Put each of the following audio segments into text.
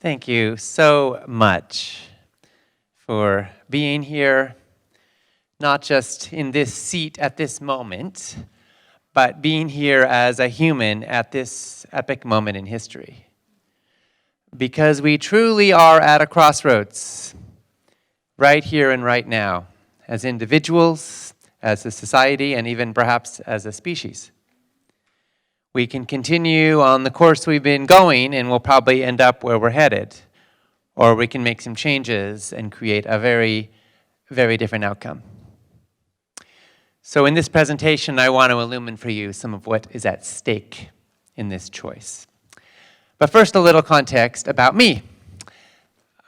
Thank you so much for being here, not just in this seat at this moment, but being here as a human at this epic moment in history. Because we truly are at a crossroads, right here and right now, as individuals, as a society, and even perhaps as a species. We can continue on the course we've been going and we'll probably end up where we're headed. Or we can make some changes and create a very, very different outcome. So in this presentation, I want to illumine for you some of what is at stake in this choice. But first, a little context about me.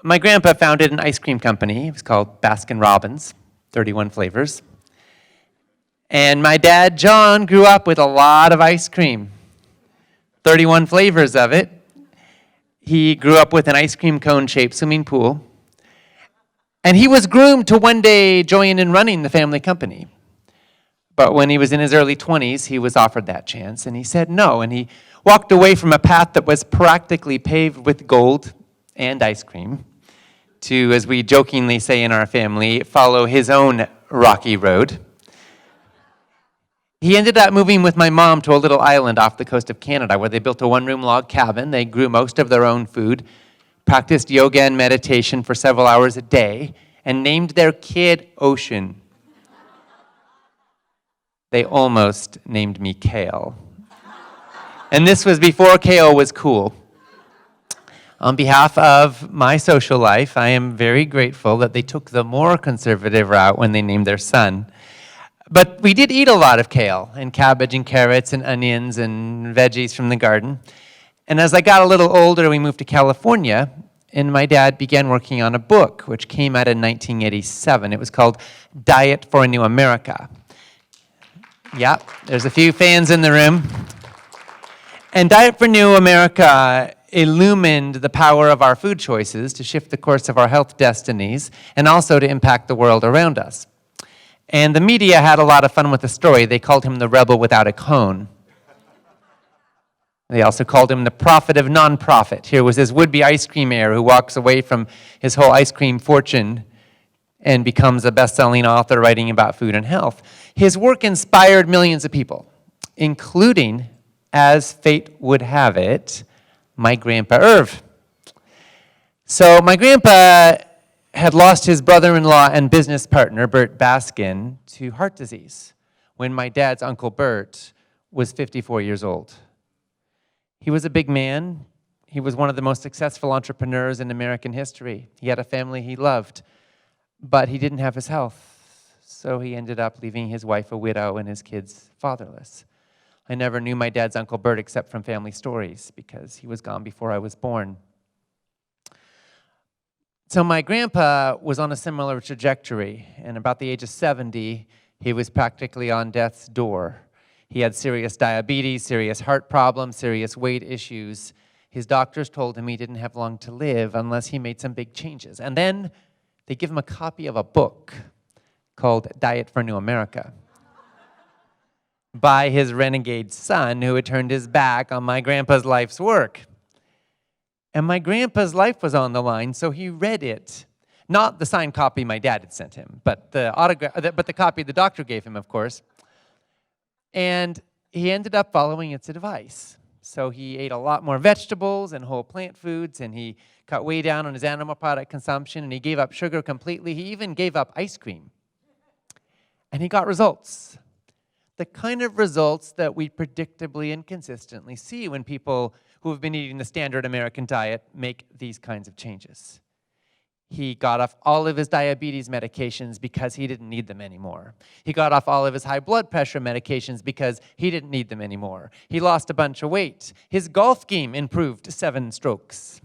My grandpa founded an ice cream company. It was called Robbins, 31 flavors. And my dad, John, grew up with a lot of ice cream, 31 flavors of it. He grew up with an ice cream cone-shaped swimming pool. And he was groomed to one day join in running the family company. But when he was in his early 20s, he was offered that chance, and he said no. And he walked away from a path that was practically paved with gold and ice cream to, as we jokingly say in our family, follow his own rocky road. He ended up moving with my mom to a little island off the coast of Canada where they built a one-room log cabin. They grew most of their own food, practiced yoga and meditation for several hours a day, and named their kid Ocean. They almost named me Kale. And this was before Kale was cool. On behalf of my social life, I am very grateful that they took the more conservative route when they named their son. But we did eat a lot of kale and cabbage and carrots and onions and veggies from the garden. And as I got a little older, we moved to California, and my dad began working on a book, which came out in 1987. It was called Diet for a New America. Yeah, there's a few fans in the room. And Diet for New America illumined the power of our food choices to shift the course of our health destinies and also to impact the world around us. And the media had a lot of fun with the story. They called him the rebel without a cone. They also called him the prophet of non-profit. Here was this would-be ice cream heir who walks away from his whole ice cream fortune and becomes a best-selling author writing about food and health. His work inspired millions of people, including, as fate would have it, my Grandpa Irv. So my grandpa had lost his brother-in-law and business partner, Bert Baskin, to heart disease when my dad's Uncle Bert was 54 years old. He was a big man. He was one of the most successful entrepreneurs in American history. He had a family he loved, but he didn't have his health, so he ended up leaving his wife a widow and his kids fatherless. I never knew my dad's Uncle Bert except from family stories because he was gone before I was born. So my grandpa was on a similar trajectory, and about the age of 70, he was practically on death's door. He had serious diabetes, serious heart problems, serious weight issues. His doctors told him he didn't have long to live unless he made some big changes. And then they give him a copy of a book called Diet for New America by his renegade son who had turned his back on my grandpa's life's work. And my grandpa's life was on the line, so he read it. Not the signed copy my dad had sent him, but the copy the doctor gave him, of course. And he ended up following its advice. So he ate a lot more vegetables and whole plant foods, and he cut way down on his animal product consumption, and he gave up sugar completely. He even gave up ice cream. And he got results. The kind of results that we predictably and consistently see when people who have been eating the standard American diet make these kinds of changes. He got off all of his diabetes medications because he didn't need them anymore. He got off all of his high blood pressure medications because he didn't need them anymore. He lost a bunch of weight. His golf game improved 7 strokes.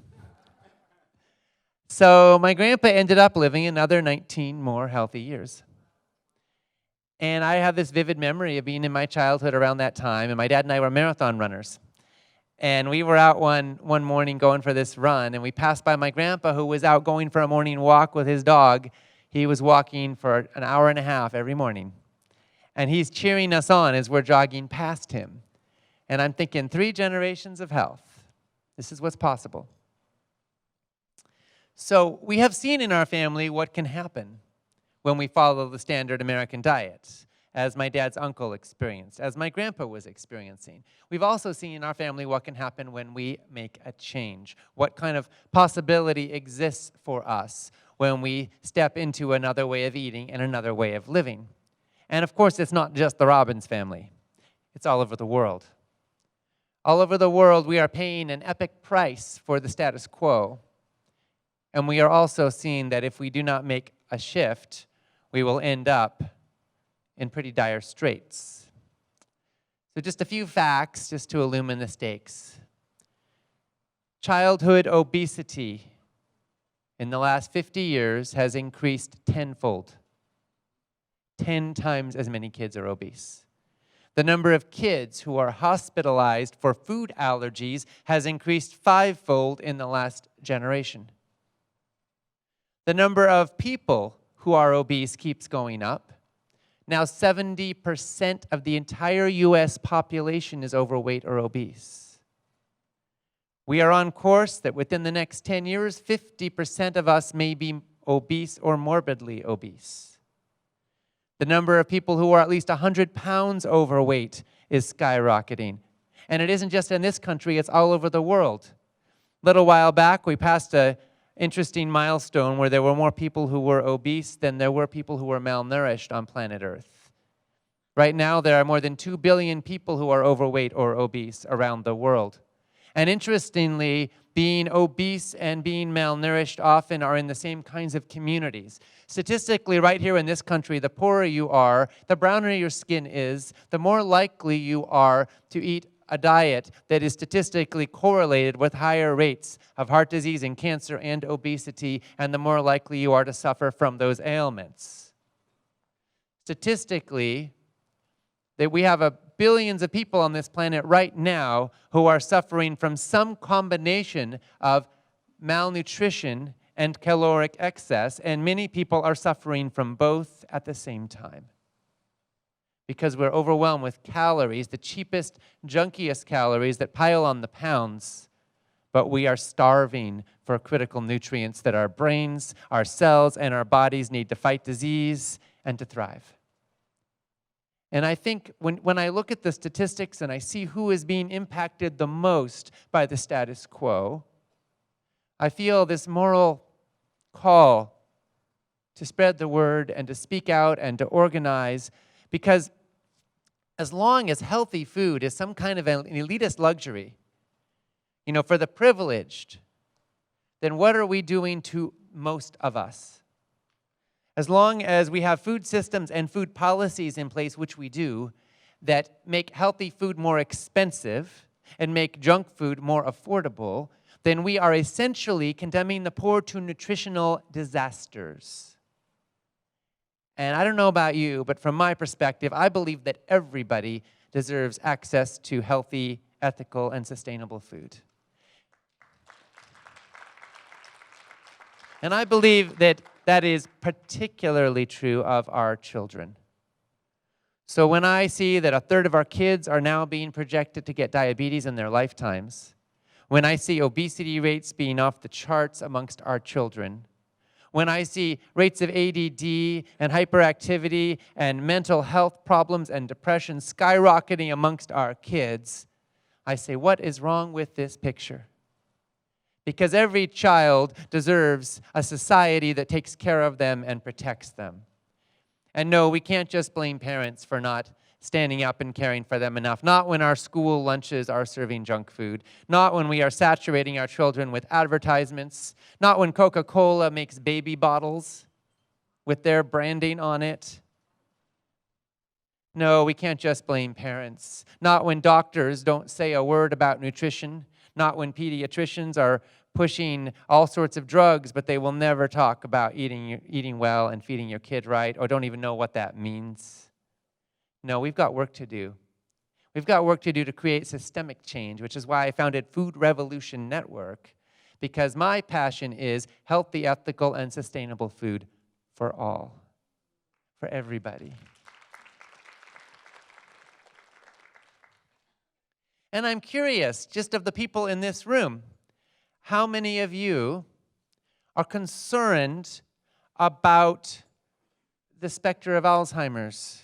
So my grandpa ended up living another 19 more healthy years. And I have this vivid memory of being in my childhood around that time, and my dad and I were marathon runners. And we were out one morning going for this run, and we passed by my grandpa who was out going for a morning walk with his dog. He was walking for an hour and a half every morning. And he's cheering us on as we're jogging past him. And I'm thinking, 3 generations of health. This is what's possible. So we have seen in our family what can happen when we follow the standard American diet, as my dad's uncle experienced, as my grandpa was experiencing. We've also seen in our family what can happen when we make a change, what kind of possibility exists for us when we step into another way of eating and another way of living. And of course, it's not just the Robbins family. It's all over the world. All over the world, we are paying an epic price for the status quo. And we are also seeing that if we do not make a shift, we will end up in pretty dire straits. So just a few facts just to illumine the stakes. Childhood obesity in the last 50 years has increased tenfold. 10 times as many kids are obese. The number of kids who are hospitalized for food allergies has increased fivefold in the last generation. The number of people who are obese keeps going up. Now 70% of the entire US population is overweight or obese. We are on course that within the next 10 years, 50% of us may be obese or morbidly obese. The number of people who are at least 100 pounds overweight is skyrocketing. And it isn't just in this country, it's all over the world. A little while back, we passed an interesting milestone where there were more people who were obese than there were people who were malnourished on planet Earth. Right now, there are more than 2 billion people who are overweight or obese around the world. And interestingly, being obese and being malnourished often are in the same kinds of communities. Statistically, right here in this country, the poorer you are, the browner your skin is, the more likely you are to eat a diet that is statistically correlated with higher rates of heart disease and cancer and obesity, and the more likely you are to suffer from those ailments. Statistically, that we have billions of people on this planet right now who are suffering from some combination of malnutrition and caloric excess, and many people are suffering from both at the same time. Because we're overwhelmed with calories, the cheapest, junkiest calories that pile on the pounds, but we are starving for critical nutrients that our brains, our cells, and our bodies need to fight disease and to thrive. And I think when I look at the statistics and I see who is being impacted the most by the status quo, I feel this moral call to spread the word and to speak out and to organize, because as long as healthy food is some kind of an elitist luxury, for the privileged, then what are we doing to most of us? As long as we have food systems and food policies in place, which we do, that make healthy food more expensive and make junk food more affordable, then we are essentially condemning the poor to nutritional disasters. And I don't know about you, but from my perspective, I believe that everybody deserves access to healthy, ethical, and sustainable food. And I believe that that is particularly true of our children. So when I see that a third of our kids are now being projected to get diabetes in their lifetimes, when I see obesity rates being off the charts amongst our children, when I see rates of ADD and hyperactivity and mental health problems and depression skyrocketing amongst our kids, I say, what is wrong with this picture? Because every child deserves a society that takes care of them and protects them. And no, we can't just blame parents for not standing up and caring for them enough. Not when our school lunches are serving junk food. Not when we are saturating our children with advertisements. Not when Coca-Cola makes baby bottles with their branding on it. No, we can't just blame parents. Not when doctors don't say a word about nutrition. Not when pediatricians are pushing all sorts of drugs, but they will never talk about eating well and feeding your kid right, or don't even know what that means. No, we've got work to do. We've got work to do to create systemic change, which is why I founded Food Revolution Network, because my passion is healthy, ethical, and sustainable food for all, for everybody. And I'm curious, just of the people in this room, how many of you are concerned about the specter of Alzheimer's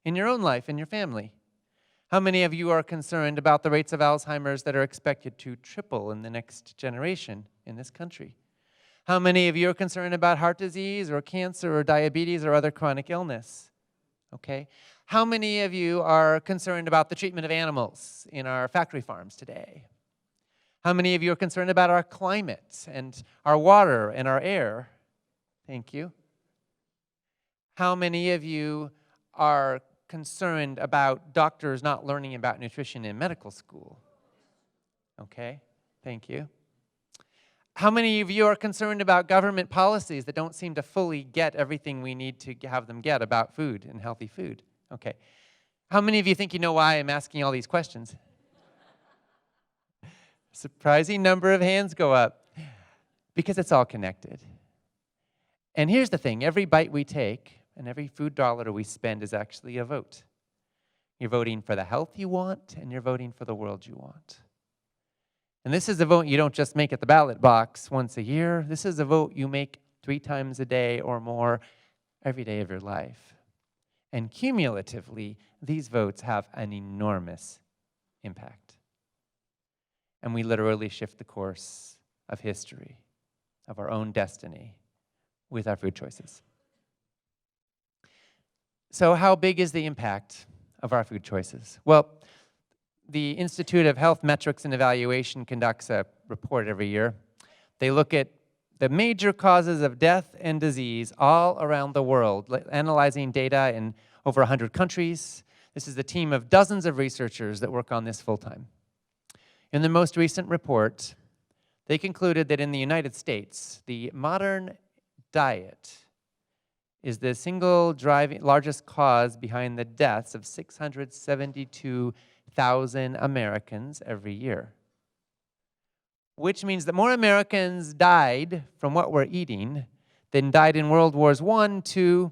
in your own life, in your family? How many of you are concerned about the rates of Alzheimer's that are expected to triple in the next generation in this country? How many of you are concerned about heart disease or cancer or diabetes or other chronic illness? Okay. How many of you are concerned about the treatment of animals in our factory farms today? How many of you are concerned about our climate and our water and our air? Thank you. How many of you are concerned about doctors not learning about nutrition in medical school? Okay, thank you. How many of you are concerned about government policies that don't seem to fully get everything we need to have them get about food and healthy food? Okay. How many of you think you know why I'm asking all these questions? Surprising number of hands go up. Because it's all connected. And here's the thing, every bite we take and every food dollar we spend is actually a vote. You're voting for the health you want, and you're voting for the world you want. And this is a vote you don't just make at the ballot box once a year. This is a vote you make 3 times a day or more every day of your life. And cumulatively, these votes have an enormous impact. And we literally shift the course of history, of our own destiny, with our food choices. So how big is the impact of our food choices? Well, the Institute of Health Metrics and Evaluation conducts a report every year. They look at the major causes of death and disease all around the world, analyzing data in over 100 countries. This is a team of dozens of researchers that work on this full-time. In the most recent report, they concluded that in the United States, the modern diet is the single largest cause behind the deaths of 672,000 Americans every year. Which means that more Americans died from what we're eating than died in World Wars I, II,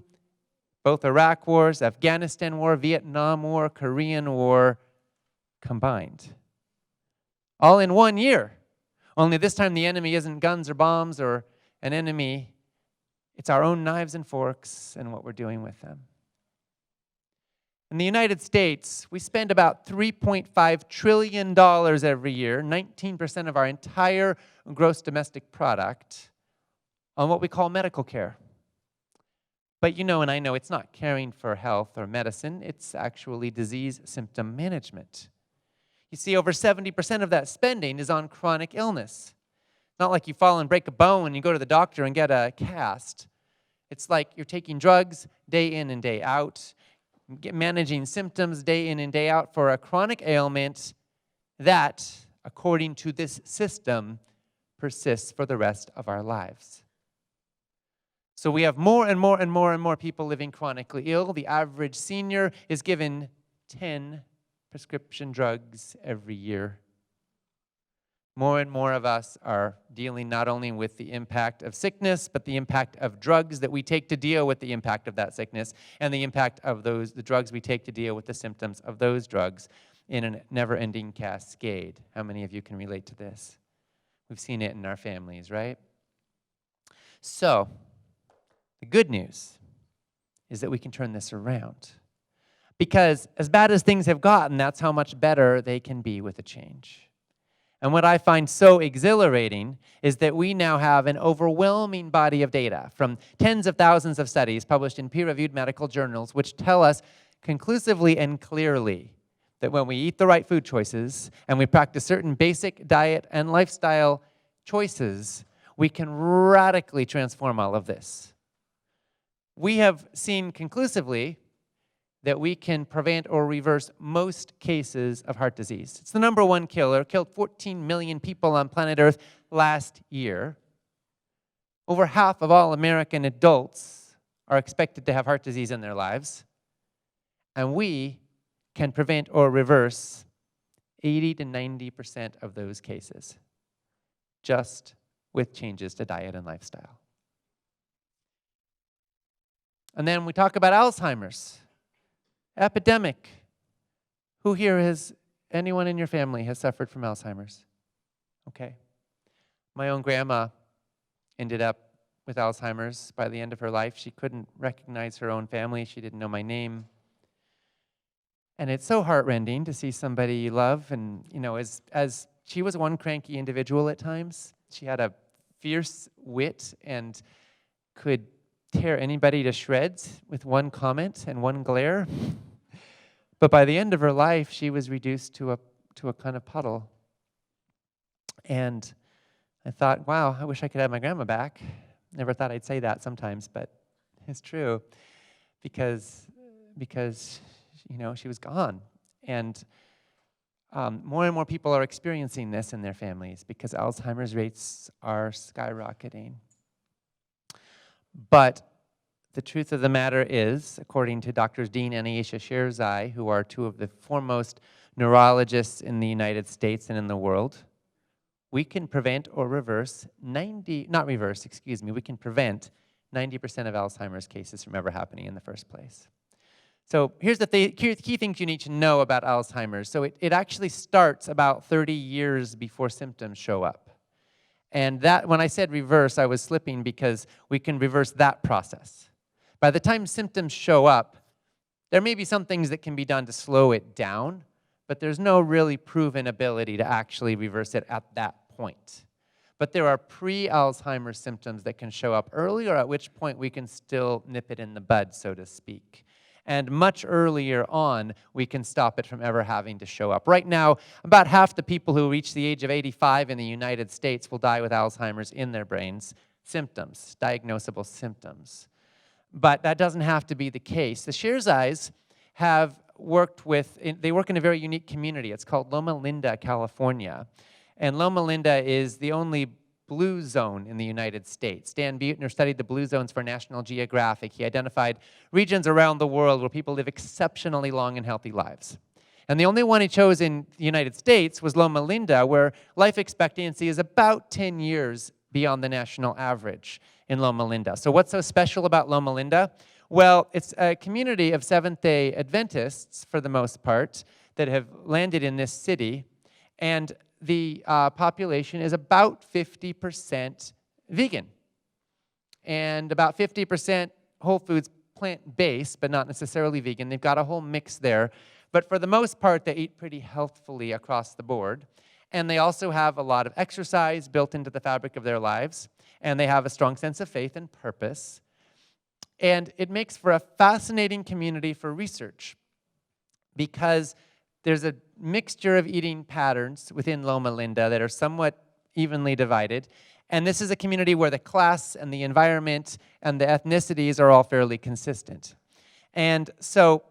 both Iraq wars, Afghanistan war, Vietnam war, Korean war combined. All in 1 year. Only this time the enemy isn't guns or bombs or an enemy. It's our own knives and forks and what we're doing with them. In the United States, we spend about $3.5 trillion every year, 19% of our entire gross domestic product, on what we call medical care. But you know, and I know, it's not caring for health or medicine, it's actually disease symptom management. You see, over 70% of that spending is on chronic illness. Not like you fall and break a bone and you go to the doctor and get a cast. It's like you're taking drugs day in and day out, managing symptoms day in and day out for a chronic ailment that, according to this system, persists for the rest of our lives. So we have more and more and more and more people living chronically ill. The average senior is given 10 prescription drugs every year. More and more of us are dealing not only with the impact of sickness, but the impact of drugs that we take to deal with the impact of that sickness, and the impact of the drugs we take to deal with the symptoms of those drugs in a never-ending cascade. How many of you can relate to this? We've seen it in our families, right? So, the good news is that we can turn this around. Because as bad as things have gotten, that's how much better they can be with a change. And what I find so exhilarating is that we now have an overwhelming body of data from tens of thousands of studies published in peer-reviewed medical journals, which tell us conclusively and clearly that when we eat the right food choices and we practice certain basic diet and lifestyle choices, we can radically transform all of this. We have seen conclusively that we can prevent or reverse most cases of heart disease. It's the #1 killer, killed 14 million people on planet Earth last year. Over half of all American adults are expected to have heart disease in their lives. And we can prevent or reverse 80 to 90% of those cases, just with changes to diet and lifestyle. And then we talk about Alzheimer's. Epidemic. Who here anyone in your family has suffered from Alzheimer's? Okay. My own grandma ended up with Alzheimer's by the end of her life. She couldn't recognize her own family. She didn't know my name. And it's so heartrending to see somebody you love. And, as she was one cranky individual at times. She had a fierce wit and could tear anybody to shreds with one comment and one glare. But by the end of her life, she was reduced to a kind of puddle. And I thought, wow, I wish I could have my grandma back. Never thought I'd say that sometimes, but it's true, because she was gone. And more and more people are experiencing this in their families because Alzheimer's rates are skyrocketing. But the truth of the matter is, according to Drs. Dean and Aisha Sherzai, who are two of the foremost neurologists in the United States and in the world, we can prevent or reverse we can prevent 90% of Alzheimer's cases from ever happening in the first place. So here's the key things you need to know about Alzheimer's. So it actually starts about 30 years before symptoms show up. And that, when I said reverse, I was slipping because we can reverse that process. By the time symptoms show up, there may be some things that can be done to slow it down, but there's no really proven ability to actually reverse it at that point. But there are pre-Alzheimer's symptoms that can show up earlier, at which point we can still nip it in the bud, so to speak. And much earlier on, we can stop it from ever having to show up. Right now, about half the people who reach the age of 85 in the United States will die with Alzheimer's in their brains. Symptoms, diagnosable symptoms. But that doesn't have to be the case. The Sherzais have worked they work in a very unique community. It's called Loma Linda, California. And Loma Linda is the only blue zone in the United States. Dan Buettner studied the blue zones for National Geographic. He identified regions around the world where people live exceptionally long and healthy lives. And the only one he chose in the United States was Loma Linda, where life expectancy is about 10 years beyond the national average in Loma Linda. So what's so special about Loma Linda? Well, it's a community of Seventh-day Adventists, for the most part, that have landed in this city. And the population is about 50% vegan and about 50% whole foods plant-based, but not necessarily vegan. They've got a whole mix there. But for the most part, they eat pretty healthfully across the board. And they also have a lot of exercise built into the fabric of their lives. And they have a strong sense of faith and purpose. And it makes for a fascinating community for research because there's a mixture of eating patterns within Loma Linda that are somewhat evenly divided. And this is a community where the class and the environment and the ethnicities are all fairly consistent. And so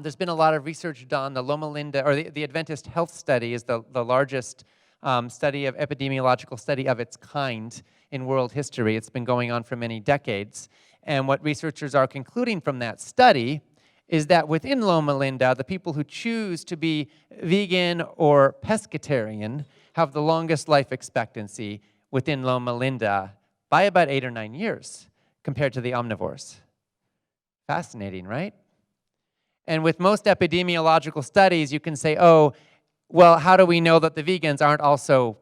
there's been a lot of research done. The Loma Linda, or the Adventist Health Study is the largest epidemiological study of its kind in world history. It's been going on for many decades. And what researchers are concluding from that study is that within Loma Linda, the people who choose to be vegan or pescatarian have the longest life expectancy within Loma Linda by about 8 or 9 years compared to the omnivores. Fascinating, right? And with most epidemiological studies, you can say, oh, well, how do we know that the vegans aren't also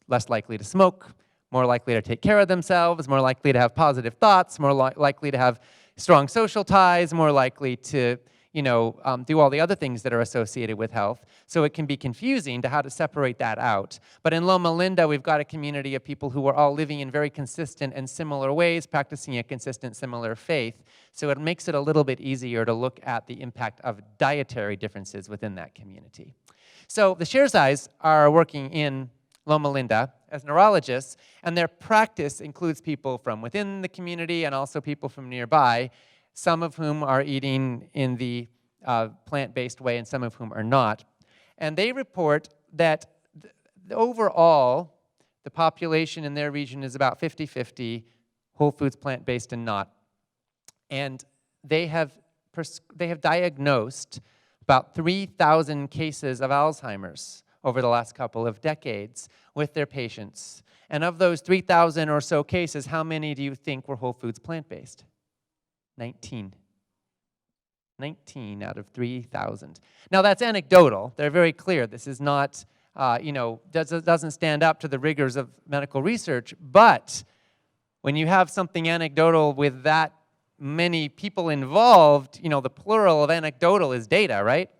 less likely to smoke, more likely to take care of themselves, more likely to have positive thoughts, more likely to have strong social ties, more likely to, do all the other things that are associated with health. So it can be confusing to how to separate that out. But in Loma Linda, we've got a community of people who are all living in very consistent and similar ways, practicing a consistent, similar faith. So it makes it a little bit easier to look at the impact of dietary differences within that community. So the Sherzais are working in Loma Linda as neurologists, and their practice includes people from within the community and also people from nearby, some of whom are eating in the plant-based way and some of whom are not. And they report that overall, the population in their region is about 50-50, whole foods, plant-based, and not. And they have diagnosed about 3,000 cases of Alzheimer's over the last couple of decades with their patients. And of those 3,000 or so cases, how many do you think were whole foods plant-based? 19. 19 out of 3,000. Now that's anecdotal. They're very clear. This is not, doesn't stand up to the rigors of medical research, but When you have something anecdotal with that many people involved, the plural of anecdotal is data, right?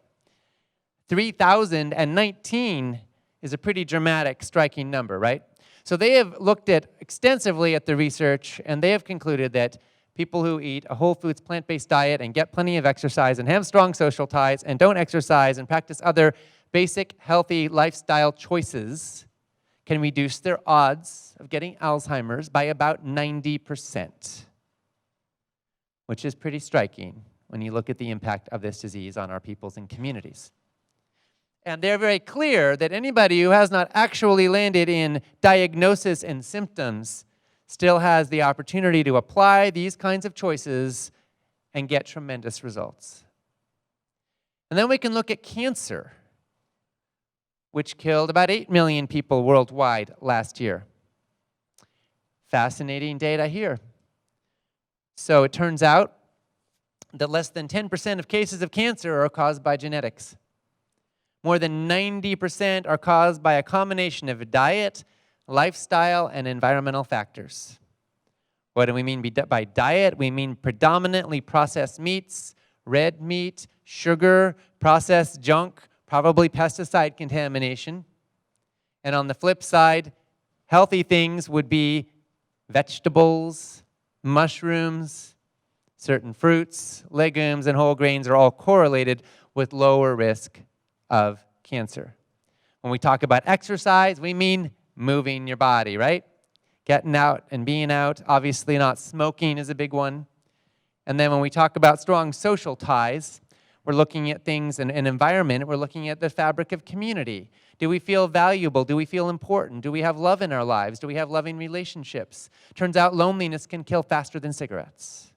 3,019 is a pretty dramatic, striking number, right? So they have looked extensively at the research, and they have concluded that people who eat a whole foods, plant-based diet and get plenty of exercise and have strong social ties and don't exercise and practice other basic healthy lifestyle choices can reduce their odds of getting Alzheimer's by about 90%, which is pretty striking when you look at the impact of this disease on our peoples and communities. And they're very clear that anybody who has not actually landed in diagnosis and symptoms still has the opportunity to apply these kinds of choices and get tremendous results. And then we can look at cancer, which killed about 8 million people worldwide last year. Fascinating data here. So it turns out that less than 10% of cases of cancer are caused by genetics. More than 90% are caused by a combination of diet, lifestyle, and environmental factors. What do we mean by diet? We mean predominantly processed meats, red meat, sugar, processed junk, probably pesticide contamination. And on the flip side, healthy things would be vegetables, mushrooms, certain fruits, legumes, and whole grains are all correlated with lower risk of cancer. When we talk about exercise, we mean moving your body, right? Getting out and being out. Obviously not smoking is a big one. And then when we talk about strong social ties, we're looking at things in an environment. We're looking at the fabric of community. Do we feel valuable? Do we feel important? Do we have love in our lives? Do we have loving relationships? Turns out loneliness can kill faster than cigarettes.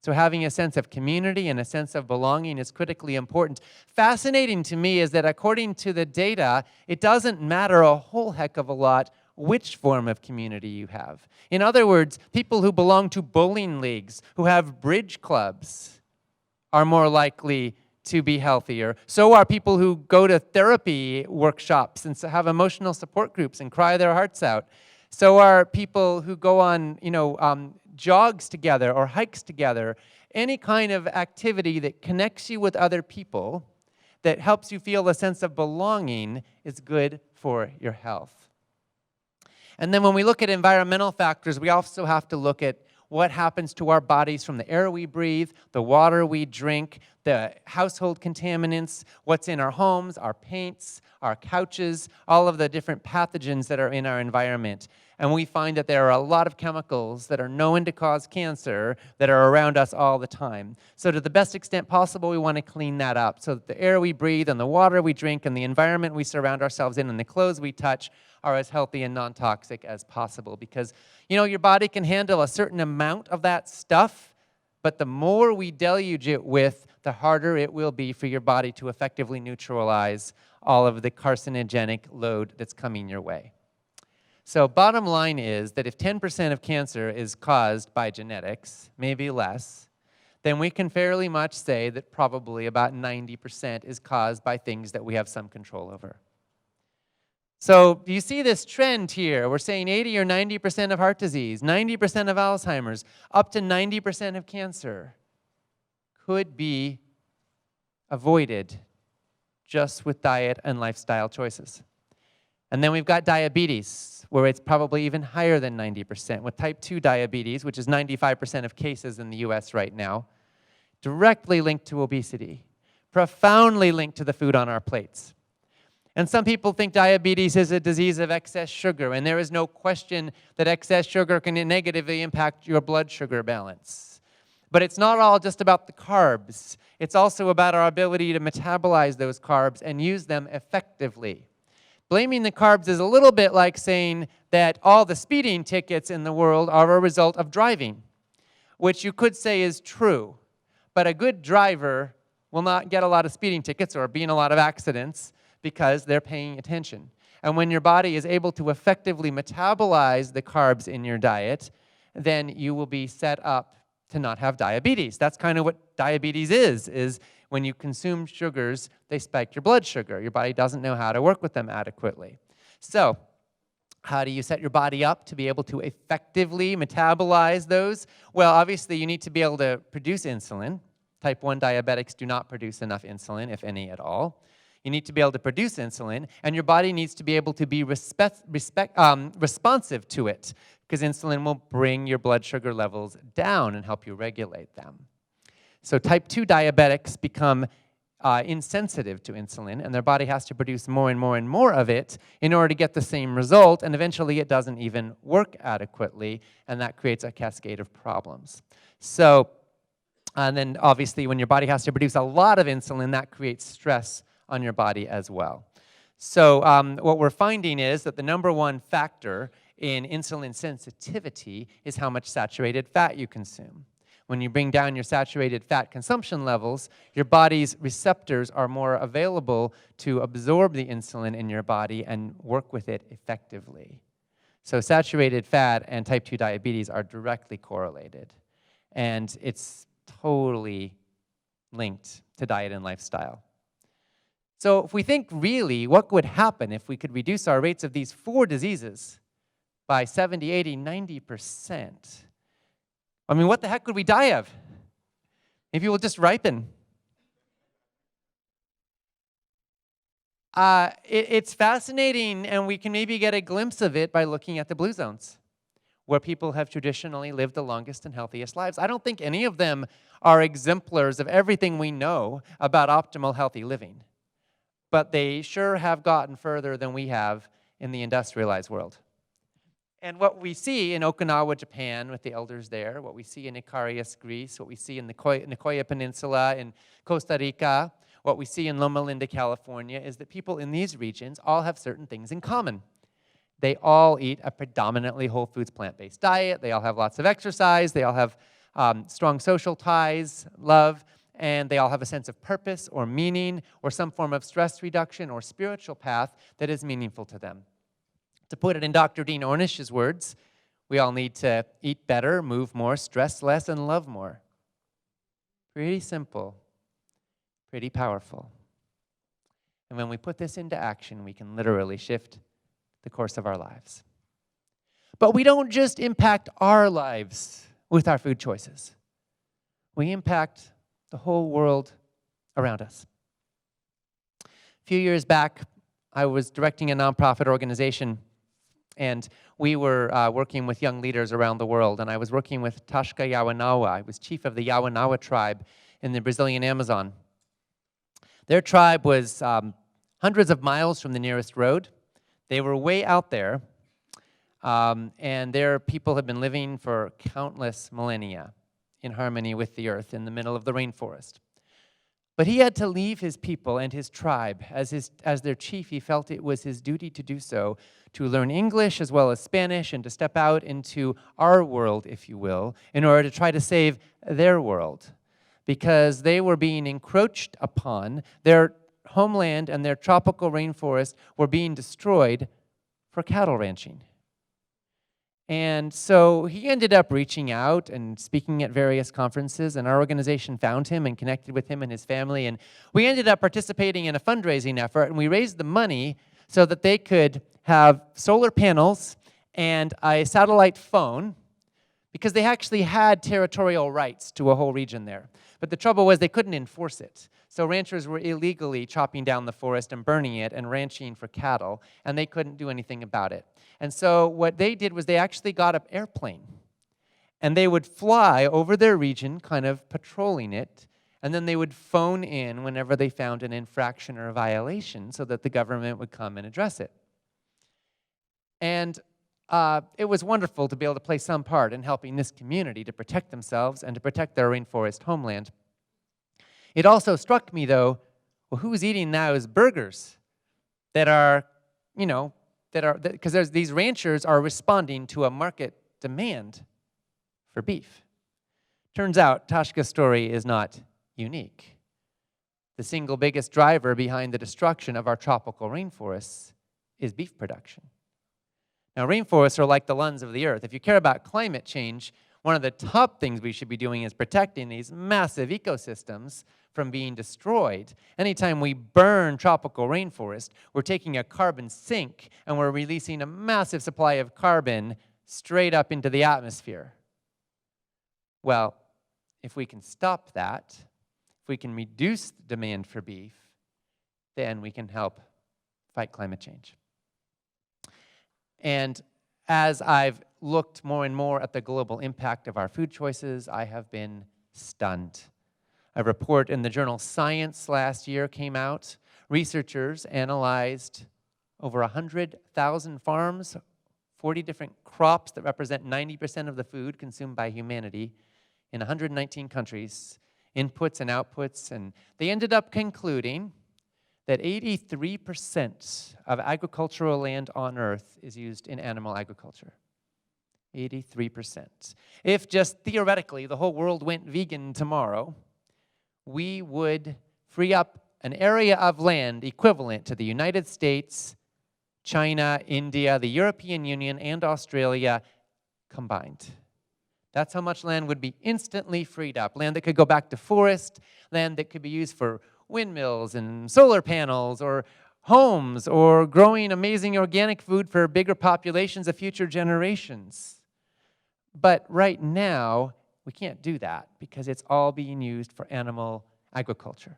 So having a sense of community and a sense of belonging is critically important. Fascinating to me is that according to the data, it doesn't matter a whole heck of a lot which form of community you have. In other words, people who belong to bowling leagues, who have bridge clubs, are more likely to be healthier. So are people who go to therapy workshops and have emotional support groups and cry their hearts out. So are people who go on, jogs together or hikes together. Any kind of activity that connects you with other people, that helps you feel a sense of belonging, is good for your health. And then when we look at environmental factors, we also have to look at what happens to our bodies from the air we breathe, the water we drink, the household contaminants, what's in our homes, our paints, our couches, all of the different pathogens that are in our environment. And we find that there are a lot of chemicals that are known to cause cancer that are around us all the time. So to the best extent possible, we want to clean that up so that the air we breathe and the water we drink and the environment we surround ourselves in and the clothes we touch are as healthy and non-toxic as possible. Because, your body can handle a certain amount of that stuff, but the more we deluge it with, the harder it will be for your body to effectively neutralize all of the carcinogenic load that's coming your way. So bottom line is that if 10% of cancer is caused by genetics, maybe less, then we can fairly much say that probably about 90% is caused by things that we have some control over. So you see this trend here. We're saying 80 or 90% of heart disease, 90% of Alzheimer's, up to 90% of cancer could be avoided just with diet and lifestyle choices. And then we've got diabetes, where it's probably even higher than 90%, with type 2 diabetes, which is 95% of cases in the US right now, directly linked to obesity, profoundly linked to the food on our plates. And some people think diabetes is a disease of excess sugar, and there is no question that excess sugar can negatively impact your blood sugar balance. But it's not all just about the carbs. It's also about our ability to metabolize those carbs and use them effectively. Blaming the carbs is a little bit like saying that all the speeding tickets in the world are a result of driving, which you could say is true. But a good driver will not get a lot of speeding tickets or be in a lot of accidents because they're paying attention. And when your body is able to effectively metabolize the carbs in your diet, then you will be set up to not have diabetes. That's kind of what diabetes is when you consume sugars, they spike your blood sugar. Your body doesn't know how to work with them adequately. So How do you set your body up to be able to effectively metabolize those? Well, obviously, you need to be able to produce insulin. Type 1 diabetics do not produce enough insulin, if any at all. You need to be able to produce insulin, and your body needs to be able to be responsive to it, because insulin will bring your blood sugar levels down and help you regulate them. So type 2 diabetics become insensitive to insulin, and their body has to produce more and more and more of it in order to get the same result, and eventually it doesn't even work adequately, and that creates a cascade of problems. So, and then obviously when your body has to produce a lot of insulin, that creates stress on your body as well. So what we're finding is that the number one factor in insulin sensitivity is how much saturated fat you consume. When you bring down your saturated fat consumption levels, your body's receptors are more available to absorb the insulin in your body and work with it effectively. So saturated fat and type 2 diabetes are directly correlated. And it's totally linked to diet and lifestyle. So if we think really, what would happen if we could reduce our rates of these 4 diseases by 70, 80, 90%? I mean, what the heck would we die of? Maybe we'll just ripen. It's fascinating, and we can maybe get a glimpse of it by looking at the blue zones, where people have traditionally lived the longest and healthiest lives. I don't think any of them are exemplars of everything we know about optimal healthy living, but they sure have gotten further than we have in the industrialized world. And what we see in Okinawa, Japan, with the elders there, what we see in Icarus, Greece, what we see in the Nicoya Peninsula in Costa Rica, what we see in Loma Linda, California, is that people in these regions all have certain things in common. They all eat a predominantly whole foods, plant-based diet. They all have lots of exercise. They all have strong social ties, love, and they all have a sense of purpose or meaning or some form of stress reduction or spiritual path that is meaningful to them. To put it in Dr. Dean Ornish's words, we all need to eat better, move more, stress less, and love more. Pretty simple, pretty powerful. And when we put this into action, we can literally shift the course of our lives. But we don't just impact our lives with our food choices. We impact the whole world around us. A few years back, I was directing a nonprofit organization, and we were working with young leaders around the world, and I was working with Tashka Yawanawa. I was chief of the Yawanawa tribe in the Brazilian Amazon. Their tribe was hundreds of miles from the nearest road. They were way out there, and their people had been living for countless millennia in harmony with the earth in the middle of the rainforest. But he had to leave his people and his tribe. As their chief, he felt it was his duty to do so, to learn English as well as Spanish, and to step out into our world, if you will, in order to try to save their world. Because they were being encroached upon. Their homeland and their tropical rainforest were being destroyed for cattle ranching. And so he ended up reaching out and speaking at various conferences, and our organization found him and connected with him and his family, and we ended up participating in a fundraising effort, and we raised the money so that they could have solar panels and a satellite phone, because they actually had territorial rights to a whole region there. But the trouble was they couldn't enforce it. So ranchers were illegally chopping down the forest and burning it and ranching for cattle, and they couldn't do anything about it. And so what they did was they actually got an airplane, and they would fly over their region, kind of patrolling it, and then they would phone in whenever they found an infraction or a violation so that the government would come and address it. And it was wonderful to be able to play some part in helping this community to protect themselves and to protect their rainforest homeland. It also struck me, though, well, who's eating those burgers that are, because these ranchers are responding to a market demand for beef. Turns out Tashka's story is not unique. The single biggest driver behind the destruction of our tropical rainforests is beef production. Now, rainforests are like the lungs of the earth. If you care about climate change, One of the top things we should be doing is protecting these massive ecosystems from being destroyed. Anytime we burn tropical rainforest, we're taking a carbon sink and we're releasing a massive supply of carbon straight up into the atmosphere. Well, if we can stop that, if we can reduce the demand for beef, then we can help fight climate change. And as I've looked more and more at the global impact of our food choices, I have been stunned. A report in the journal Science last year came out. Researchers analyzed over 100,000 farms, 40 different crops that represent 90% of the food consumed by humanity in 119 countries, inputs and outputs, and they ended up concluding that 83% of agricultural land on Earth is used in animal agriculture. 83%. If just theoretically the whole world went vegan tomorrow, we would free up an area of land equivalent to the United States, China, India, the European Union, and Australia combined. That's how much land would be instantly freed up. Land that could go back to forest, land that could be used for windmills and solar panels or homes or growing amazing organic food for bigger populations of future generations. But right now, we can't do that because it's all being used for animal agriculture.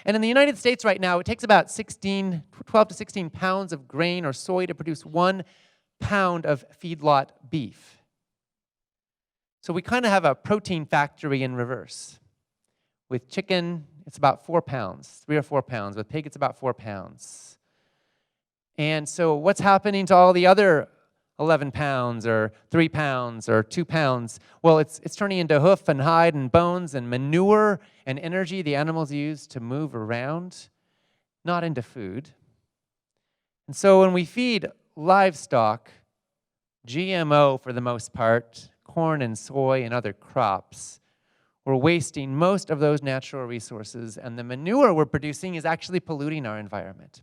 And in the United States right now, it takes about 12 to 16 pounds of grain or soy to produce 1 pound of feedlot beef. So we kind of have a protein factory in reverse. With chicken, it's about 4 pounds, 3 or 4 pounds. With pig, it's about 4 pounds. And so what's happening to all the other 11 pounds or 3 pounds or 2 pounds? Well, it's turning into hoof and hide and bones and manure and energy the animals use to move around, not into food. And so when we feed livestock GMO for the most part, corn and soy and other crops, we're wasting most of those natural resources, and the manure we're producing is actually polluting our environment.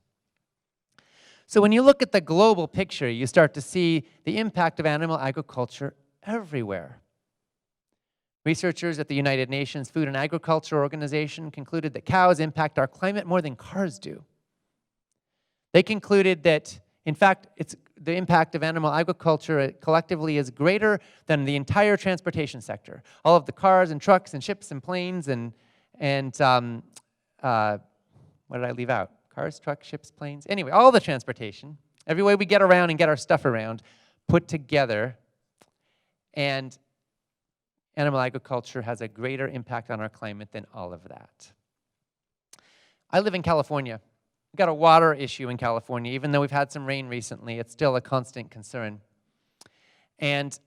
So when you look at the global picture, you start to see the impact of animal agriculture everywhere. Researchers at the United Nations Food and Agriculture Organization concluded that cows impact our climate more than cars do. They concluded that, in fact, the impact of animal agriculture collectively is greater than the entire transportation sector. All of the cars and trucks and ships and planes and what did I leave out? Cars, trucks, ships, planes. Anyway, all the transportation, every way we get around and get our stuff around, put together, and animal agriculture has a greater impact on our climate than all of that. I live in California. We've got a water issue in California. Even though we've had some rain recently, it's still a constant concern. And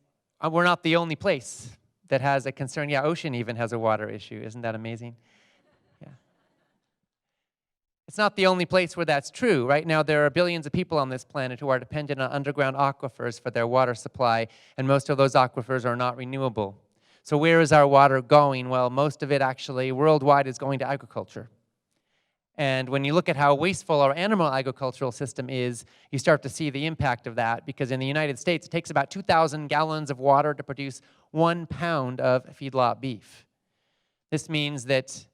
we're not the only place that has a concern. Yeah, ocean even has a water issue. Isn't that amazing? Yeah. It's not the only place where that's true. Right now, there are billions of people on this planet who are dependent on underground aquifers for their water supply, and most of those aquifers are not renewable. So where is our water going? Well, most of it actually worldwide is going to agriculture. And when you look at how wasteful our animal agricultural system is, you start to see the impact of that, because in the United States, it takes about 2,000 gallons of water to produce 1 pound of feedlot beef. This means that,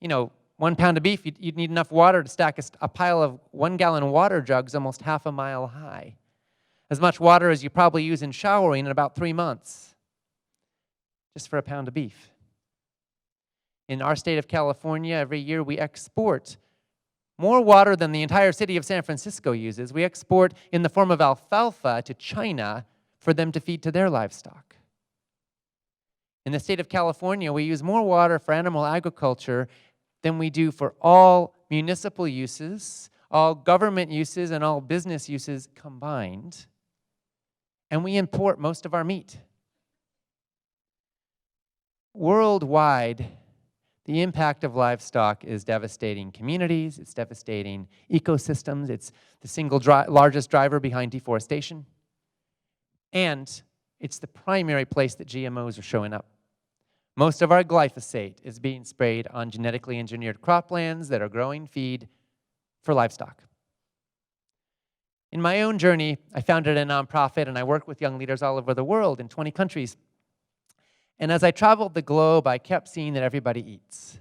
1 pound of beef, you'd need enough water to stack a pile of 1-gallon water jugs almost half a mile high. As much water as you probably use in showering in about 3 months, just for a pound of beef. In our state of California, every year we export more water than the entire city of San Francisco uses. We export in the form of alfalfa to China for them to feed to their livestock. In the state of California, we use more water for animal agriculture than we do for all municipal uses, all government uses, and all business uses combined. And we import most of our meat. Worldwide, the impact of livestock is devastating communities, it's devastating ecosystems, it's the single largest driver behind deforestation, and it's the primary place that GMOs are showing up. Most of our glyphosate is being sprayed on genetically engineered croplands that are growing feed for livestock. In my own journey, I founded a nonprofit and I work with young leaders all over the world in 20 countries. And as I traveled the globe, I kept seeing that everybody eats,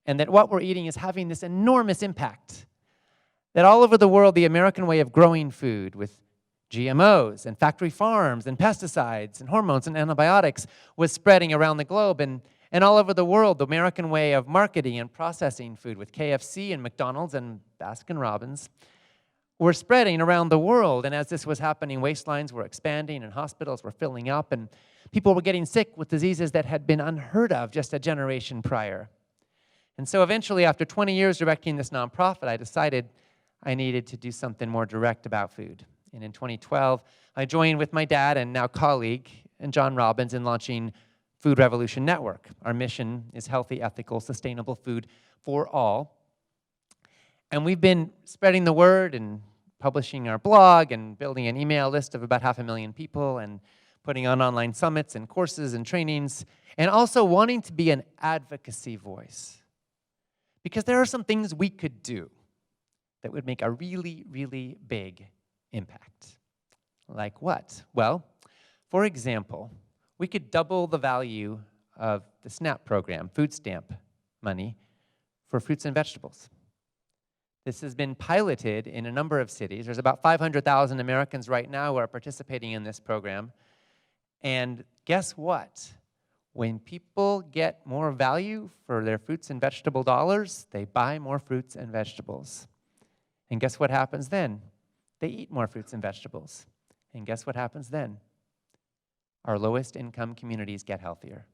and that what we're eating is having this enormous impact. That all over the world, the American way of growing food with GMOs and factory farms and pesticides and hormones and antibiotics was spreading around the globe. And all over the world, the American way of marketing and processing food with KFC and McDonald's and Baskin Robbins were spreading around the world. And as this was happening, waistlines were expanding and hospitals were filling up and people were getting sick with diseases that had been unheard of just a generation prior. And so eventually, after 20 years directing this nonprofit, I decided I needed to do something more direct about food. And in 2012, I joined with my dad and now colleague, and John Robbins, in launching Food Revolution Network. Our mission is healthy, ethical, sustainable food for all. And we've been spreading the word and publishing our blog and building an email list of about 500,000 people and putting on online summits and courses and trainings, and also wanting to be an advocacy voice. Because there are some things we could do that would make a really, really big impact. Like what? Well, for example, we could double the value of the SNAP program, food stamp money, for fruits and vegetables. This has been piloted in a number of cities. There's about 500,000 Americans right now who are participating in this program. And guess what? When people get more value for their fruits and vegetable dollars, they buy more fruits and vegetables. And guess what happens then? They eat more fruits and vegetables. And guess what happens then? Our lowest income communities get healthier.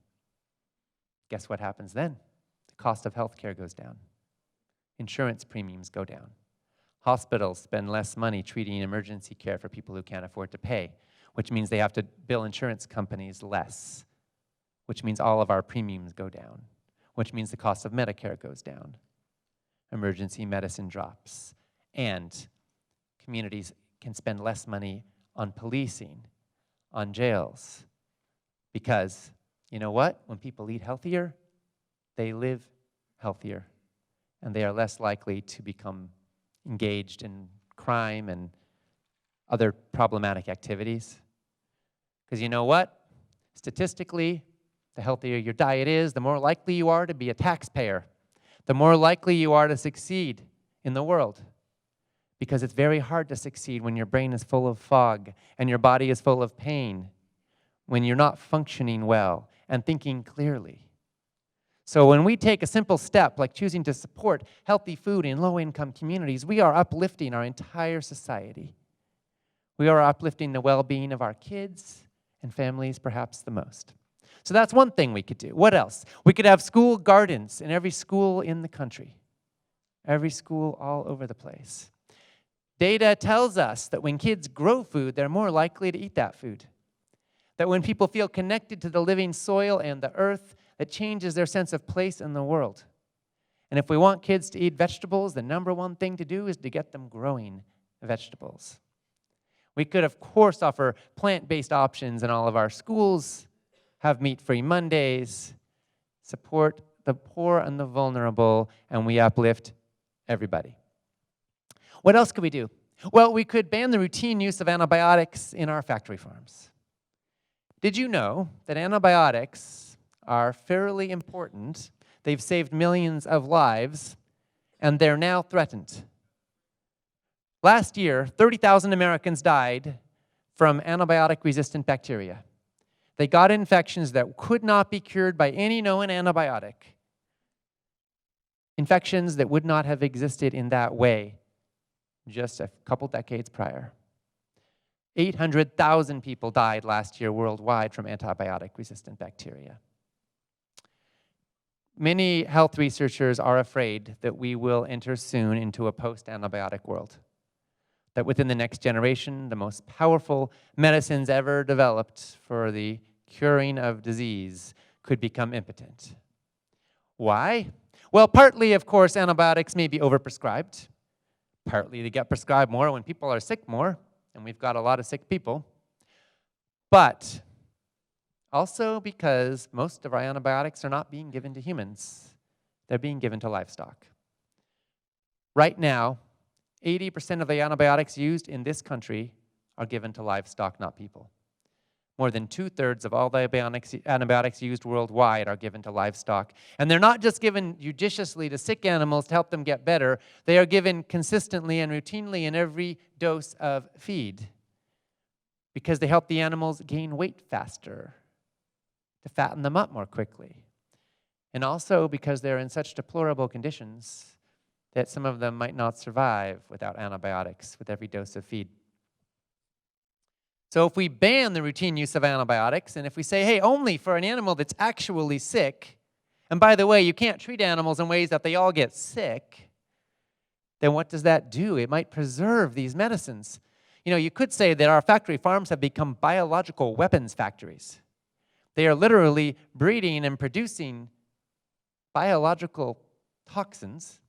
Guess what happens then? The cost of healthcare goes down. Insurance premiums go down. Hospitals spend less money treating emergency care for people who can't afford to pay, which means they have to bill insurance companies less, which means all of our premiums go down, which means the cost of Medicare goes down. Emergency medicine drops. And communities can spend less money on policing, on jails. Because, you know what? When people eat healthier, they live healthier. And they are less likely to become engaged in crime and other problematic activities. Because you know what? Statistically, the healthier your diet is, the more likely you are to be a taxpayer. The more likely you are to succeed in the world. Because it's very hard to succeed when your brain is full of fog and your body is full of pain, when you're not functioning well and thinking clearly. So when we take a simple step like choosing to support healthy food in low-income communities, we are uplifting our entire society. We are uplifting the well-being of our kids and families perhaps the most. So that's one thing we could do. What else? We could have school gardens in every school in the country. Every school all over the place. Data tells us that when kids grow food, they're more likely to eat that food. That when people feel connected to the living soil and the earth, it changes their sense of place in the world. And if we want kids to eat vegetables, the number one thing to do is to get them growing vegetables. We could, of course, offer plant-based options in all of our schools, have meat-free Mondays, support the poor and the vulnerable, and we uplift everybody. What else could we do? Well, we could ban the routine use of antibiotics in our factory farms. Did you know that antibiotics are fairly important? They've saved millions of lives, and they're now threatened. Last year, 30,000 Americans died from antibiotic-resistant bacteria. They got infections that could not be cured by any known antibiotic. Infections that would not have existed in that way just a couple decades prior. 800,000 people died last year worldwide from antibiotic-resistant bacteria. Many health researchers are afraid that we will enter soon into a post-antibiotic world. That within the next generation, the most powerful medicines ever developed for the curing of disease could become impotent. Why? Well, partly, of course, antibiotics may be overprescribed. Partly they get prescribed more when people are sick more, and we've got a lot of sick people. But also because most of our antibiotics are not being given to humans. They're being given to livestock. Right now, 80% of the antibiotics used in this country are given to livestock, not people. More than 2/3 of all the antibiotics used worldwide are given to livestock. And they're not just given judiciously to sick animals to help them get better. They are given consistently and routinely in every dose of feed because they help the animals gain weight faster, to fatten them up more quickly. And also because they're in such deplorable conditions that some of them might not survive without antibiotics with every dose of feed. So if we ban the routine use of antibiotics, and if we say, hey, only for an animal that's actually sick, and by the way, you can't treat animals in ways that they all get sick, then what does that do? It might preserve these medicines. You know, you could say that our factory farms have become biological weapons factories. They are literally breeding and producing biological toxins,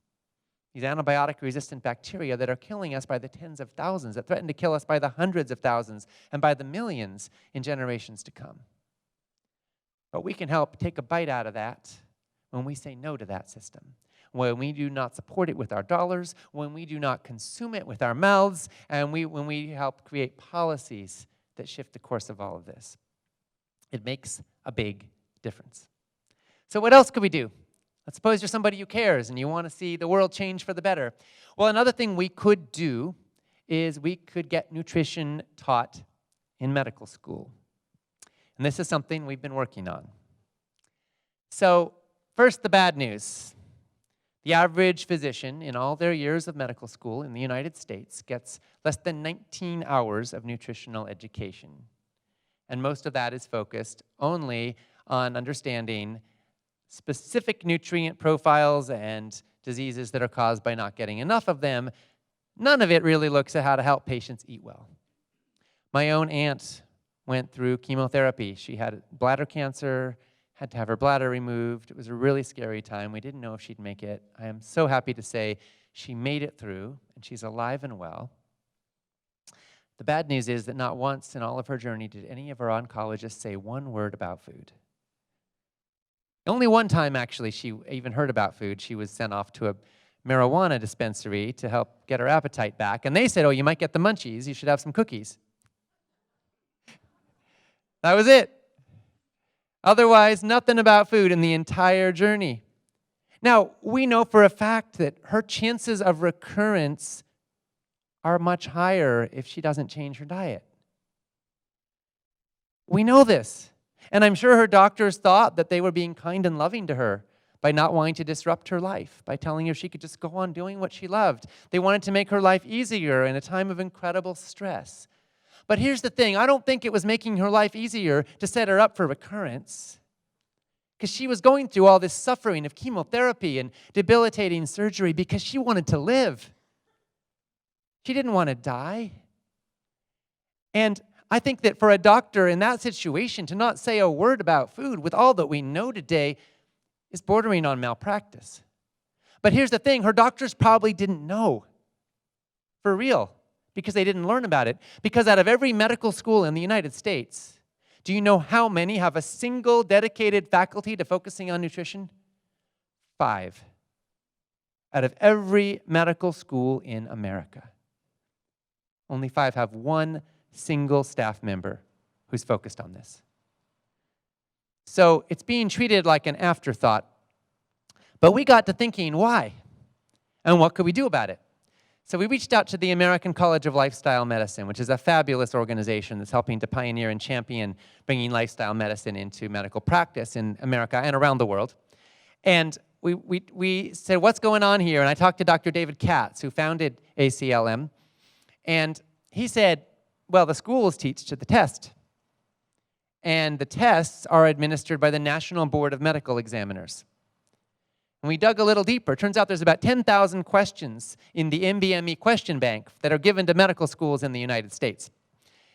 these antibiotic-resistant bacteria that are killing us by the tens of thousands, that threaten to kill us by the hundreds of thousands and by the millions in generations to come. But we can help take a bite out of that when we say no to that system, when we do not support it with our dollars, when we do not consume it with our mouths, and when we help create policies that shift the course of all of this. It makes a big difference. So what else could we do? Let's suppose you're somebody who cares and you want to see the world change for the better. Well, another thing we could do is we could get nutrition taught in medical school. And this is something we've been working on. So, first, the bad news. The average physician in all their years of medical school in the United States gets less than 19 hours of nutritional education. And most of that is focused only on understanding specific nutrient profiles and diseases that are caused by not getting enough of them. None of it really looks at how to help patients eat well. My own aunt went through chemotherapy. She had bladder cancer, had to have her bladder removed. It was a really scary time. We didn't know if she'd make it. I am so happy to say she made it through, and she's alive and well. The bad news is that not once in all of her journey did any of her oncologists say one word about food. Only one time, actually, she even heard about food. She was sent off to a marijuana dispensary to help get her appetite back. And they said, oh, you might get the munchies. You should have some cookies. That was it. Otherwise, nothing about food in the entire journey. Now, we know for a fact that her chances of recurrence are much higher if she doesn't change her diet. We know this. And I'm sure her doctors thought that they were being kind and loving to her by not wanting to disrupt her life, by telling her she could just go on doing what she loved. They wanted to make her life easier in a time of incredible stress. But here's the thing, I don't think it was making her life easier to set her up for recurrence, because she was going through all this suffering of chemotherapy and debilitating surgery because she wanted to live. She didn't want to die. And I think that for a doctor in that situation to not say a word about food with all that we know today is bordering on malpractice. But here's the thing, her doctors probably didn't know for real because they didn't learn about it. Because out of every medical school in the United States, do you know how many have a single dedicated faculty to focusing on nutrition? 5. Out of every medical school in America. Only 5 have one single staff member who's focused on this. So it's being treated like an afterthought. But we got to thinking, why? And what could we do about it? So we reached out to the American College of Lifestyle Medicine, which is a fabulous organization that's helping to pioneer and champion bringing lifestyle medicine into medical practice in America and around the world. And we said, what's going on here? And I talked to Dr. David Katz, who founded ACLM, and he said, well, the schools teach to the test. And the tests are administered by the National Board of Medical Examiners. And we dug a little deeper. It turns out there's about 10,000 questions in the MBME question bank that are given to medical schools in the United States.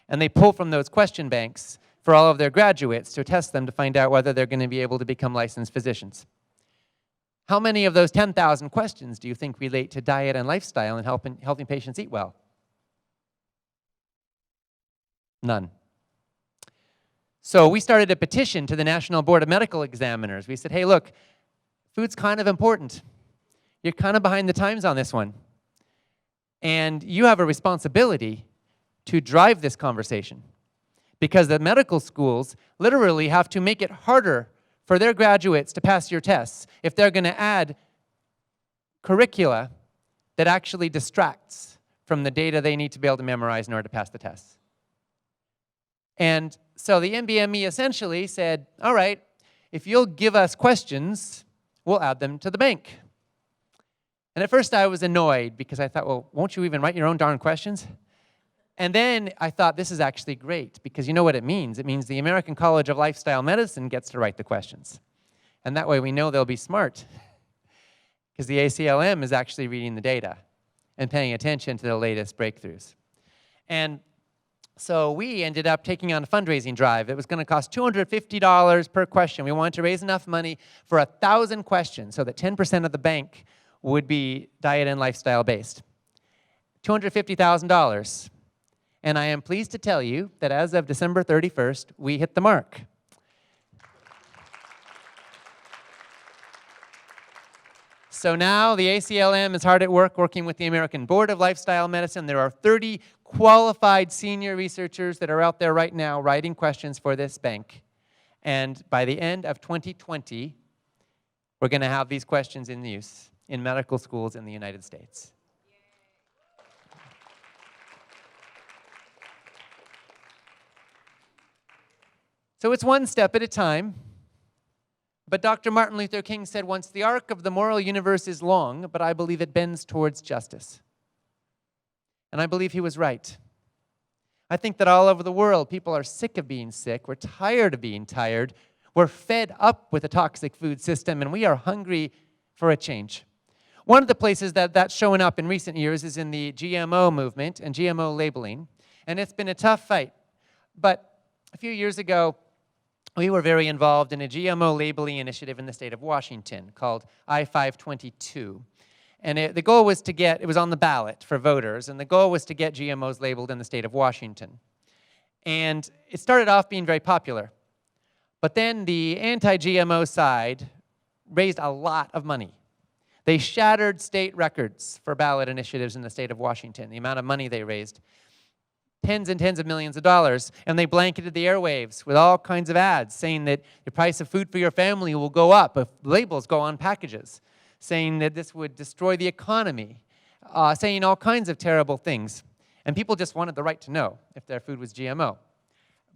And they pull from those question banks for all of their graduates to test them to find out whether they're going to be able to become licensed physicians. How many of those 10,000 questions do you think relate to diet and lifestyle and helping patients eat well? None. So we started a petition to the National Board of Medical Examiners. We said, hey, look, food's kind of important. You're kind of behind the times on this one. And you have a responsibility to drive this conversation, because the medical schools literally have to make it harder for their graduates to pass your tests if they're going to add curricula that actually distracts from the data they need to be able to memorize in order to pass the tests. And so the NBME essentially said, all right, if you'll give us questions, we'll add them to the bank. And at first I was annoyed because I thought, well, won't you even write your own darn questions? And then I thought, this is actually great, because you know what it means. It means the American College of Lifestyle Medicine gets to write the questions. And that way we know they'll be smart, because the ACLM is actually reading the data and paying attention to the latest breakthroughs. And so we ended up taking on a fundraising drive. It was going to cost $250 per question. We wanted to raise enough money for 1,000 questions so that 10% of the bank would be diet and lifestyle based. $250,000. And I am pleased to tell you that as of December 31st, we hit the mark. So now the ACLM is hard at work working with the American Board of Lifestyle Medicine. There are 30 qualified senior researchers that are out there right now writing questions for this bank. And by the end of 2020, we're going to have these questions in use in medical schools in the United States. So it's one step at a time. But Dr. Martin Luther King said once, the arc of the moral universe is long, but I believe it bends towards justice. And I believe he was right. I think that all over the world, people are sick of being sick. We're tired of being tired. We're fed up with a toxic food system, and we are hungry for a change. One of the places that that's showing up in recent years is in the GMO movement and GMO labeling. And it's been a tough fight. But a few years ago, we were very involved in a GMO labeling initiative in the state of Washington called I-522. And the goal was to get, it was on the ballot for voters, and the goal was to get GMOs labeled in the state of Washington. And it started off being very popular. But then the anti-GMO side raised a lot of money. They shattered state records for ballot initiatives in the state of Washington, the amount of money they raised. Tens and tens of millions of dollars, and they blanketed the airwaves with all kinds of ads saying that the price of food for your family will go up if labels go on packages, saying that this would destroy the economy, saying all kinds of terrible things. And people just wanted the right to know if their food was GMO.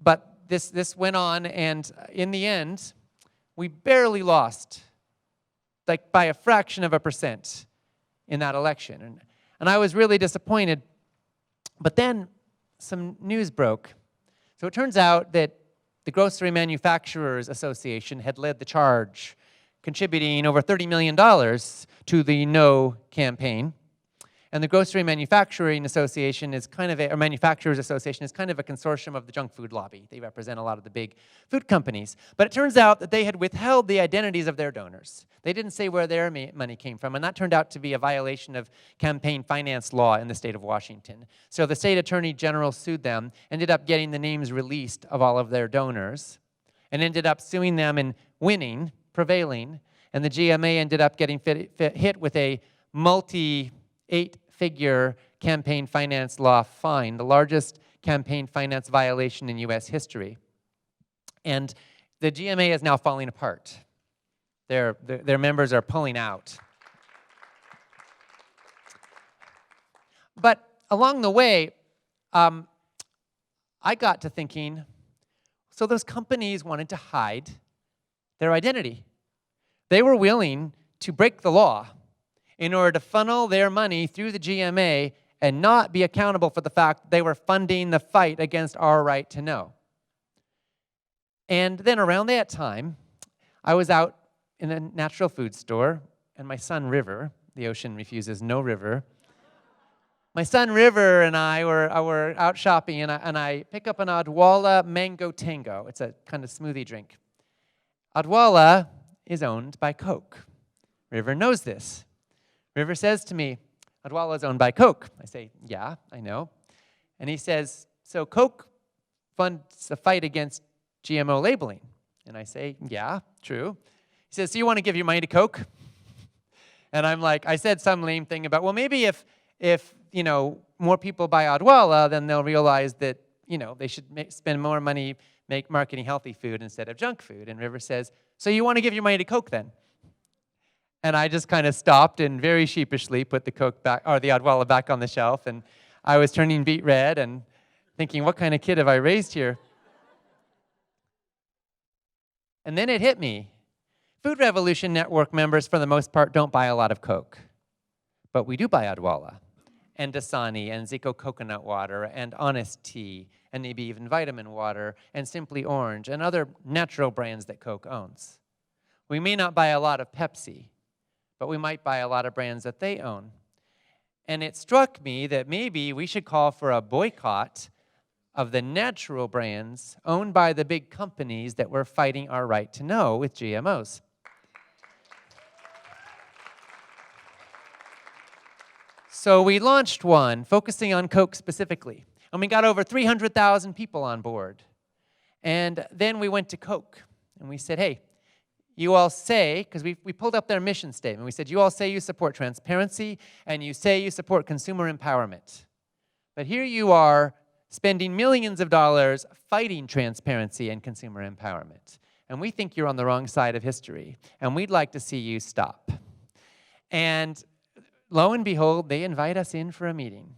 But this went on, and in the end, we barely lost, like by a fraction of a percent in that election. And I was really disappointed. But then some news broke. So it turns out that the Grocery Manufacturers Association had led the charge, contributing over $30 million to the No campaign. And the Grocery Manufacturing Association is kind of or Manufacturers Association is kind of a consortium of the junk food lobby. They represent a lot of the big food companies. But it turns out that they had withheld the identities of their donors. They didn't say where their money came from, and that turned out to be a violation of campaign finance law in the state of Washington. So the state attorney general sued them, ended up getting the names released of all of their donors, and ended up suing them and winning, prevailing, and the GMA ended up getting hit with a multi-8-figure campaign finance law fine, the largest campaign finance violation in U.S. history. And the GMA is now falling apart. Their members are pulling out. But along the way, I got to thinking, so those companies wanted to hide their identity. They were willing to break the law in order to funnel their money through the GMA and not be accountable for the fact that they were funding the fight against our right to know. And then around that time, I was out in a natural food store, and my son River, the ocean refuses no river, my son River and I were out shopping, and I pick up an Odwalla Mango Tango. It's a kind of smoothie drink. Odwalla is owned by Coke. River knows this. River says to me, Odwalla is owned by Coke. I say, yeah, I know. And he says, so Coke funds a fight against GMO labeling. And I say, yeah, true. He says, so you want to give your money to Coke? And I'm like, I said some lame thing about, well, maybe if you know, more people buy Odwalla, then they'll realize that, they should spend more money marketing healthy food instead of junk food. And River says, so you want to give your money to Coke then? And I just kind of stopped and very sheepishly put the Coke back, or the Odwalla back on the shelf. And I was turning beet red and thinking, what kind of kid have I raised here? And then it hit me. Food Revolution Network members, for the most part, don't buy a lot of Coke. But we do buy Odwalla, and Dasani, and Zico coconut water, and Honest Tea, and maybe even Vitamin Water, and Simply Orange, and other natural brands that Coke owns. We may not buy a lot of Pepsi, but we might buy a lot of brands that they own. And it struck me that maybe we should call for a boycott of the natural brands owned by the big companies that were fighting our right to know with GMOs. So we launched one focusing on Coke specifically, and we got over 300,000 people on board. And then we went to Coke, and we said, hey, you all say, because we pulled up their mission statement, we said, you all say you support transparency, and you say you support consumer empowerment. But here you are spending millions of dollars fighting transparency and consumer empowerment. And we think you're on the wrong side of history, and we'd like to see you stop. And lo and behold, they invite us in for a meeting.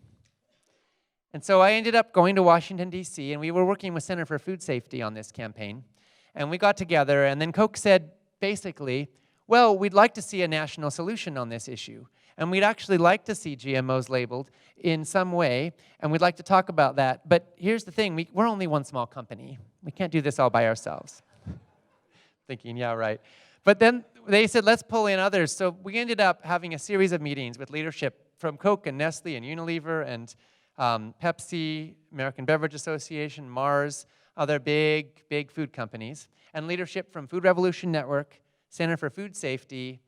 And so I ended up going to Washington, D.C., and we were working with Center for Food Safety on this campaign. And we got together, and then Coke said, basically, well, we'd like to see a national solution on this issue. And we'd actually like to see GMOs labeled in some way, and we'd like to talk about that. But here's the thing, we're only one small company. We can't do this all by ourselves. Thinking, yeah, right. But then they said, let's pull in others. So we ended up having a series of meetings with leadership from Coke and Nestle and Unilever and Pepsi, American Beverage Association, Mars, other big food companies, and leadership from Food Revolution Network, Center for Food Safety,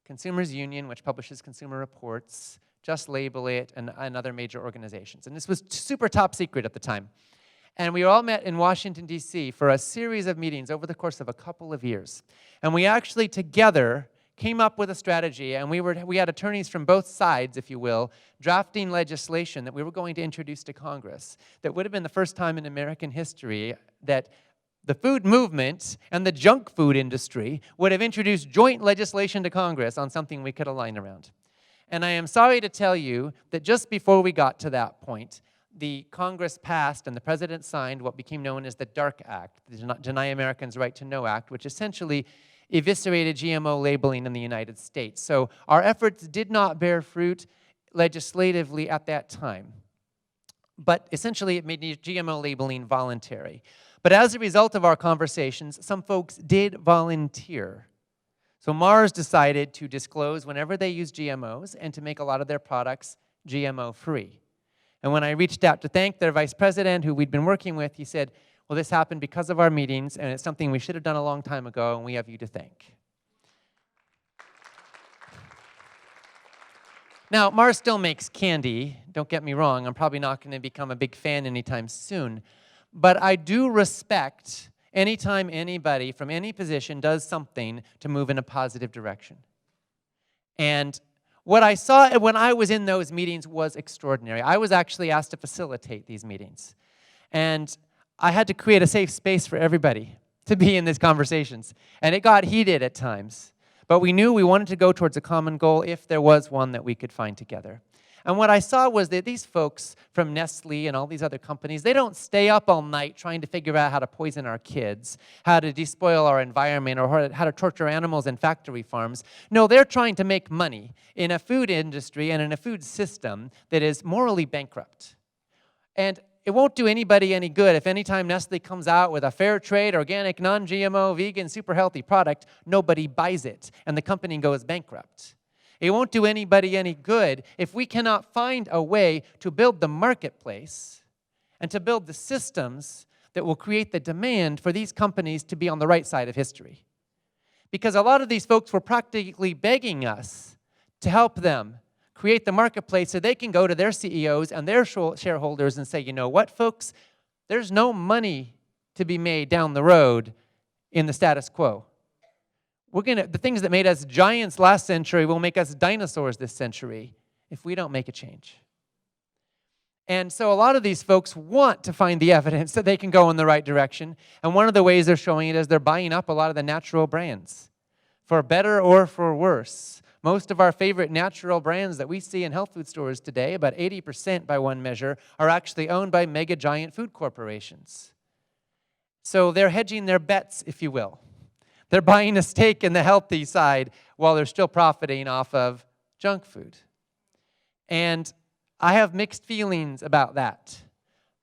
Consumers Union, which publishes consumer reports, Just Label It, and other major organizations. And this was super top secret at the time. And we all met in Washington, D.C. for a series of meetings over the course of a couple of years. And we actually together came up with a strategy, and we had attorneys from both sides, if you will, drafting legislation that we were going to introduce to Congress that would have been the first time in American history that the food movement and the junk food industry would have introduced joint legislation to Congress on something we could align around. And I am sorry to tell you that just before we got to that point, the Congress passed and the President signed what became known as the DARK Act, the Deny Americans Right to Know Act, which essentially eviscerated GMO labeling in the United States. So our efforts did not bear fruit legislatively at that time. But essentially it made GMO labeling voluntary. But as a result of our conversations, some folks did volunteer. So Mars decided to disclose whenever they use GMOs and to make a lot of their products GMO-free. And when I reached out to thank their vice president, who we'd been working with, he said, well, this happened because of our meetings, and it's something we should have done a long time ago, and we have you to thank. Now, Mars still makes candy. Don't get me wrong. I'm probably not going to become a big fan anytime soon. But I do respect anytime anybody from any position does something to move in a positive direction. And what I saw when I was in those meetings was extraordinary. I was actually asked to facilitate these meetings. And I had to create a safe space for everybody to be in these conversations. And it got heated at times. But we knew we wanted to go towards a common goal if there was one that we could find together. And what I saw was that these folks from Nestle and all these other companies, they don't stay up all night trying to figure out how to poison our kids, how to despoil our environment, or how to torture animals in factory farms. No, they're trying to make money in a food industry and in a food system that is morally bankrupt. And it won't do anybody any good if anytime Nestle comes out with a fair trade, organic, non-GMO, vegan, super healthy product, nobody buys it and the company goes bankrupt. It won't do anybody any good if we cannot find a way to build the marketplace and to build the systems that will create the demand for these companies to be on the right side of history. Because a lot of these folks were practically begging us to help them create the marketplace so they can go to their CEOs and their shareholders and say, you know what, folks, there's no money to be made down the road in the status quo. The things that made us giants last century will make us dinosaurs this century if we don't make a change. And so a lot of these folks want to find the evidence that they can go in the right direction. And one of the ways they're showing it is they're buying up a lot of the natural brands, for better or for worse. Most of our favorite natural brands that we see in health food stores today, about 80% by one measure, are actually owned by mega giant food corporations. So they're hedging their bets, if you will. They're buying a stake in the healthy side while they're still profiting off of junk food. And I have mixed feelings about that.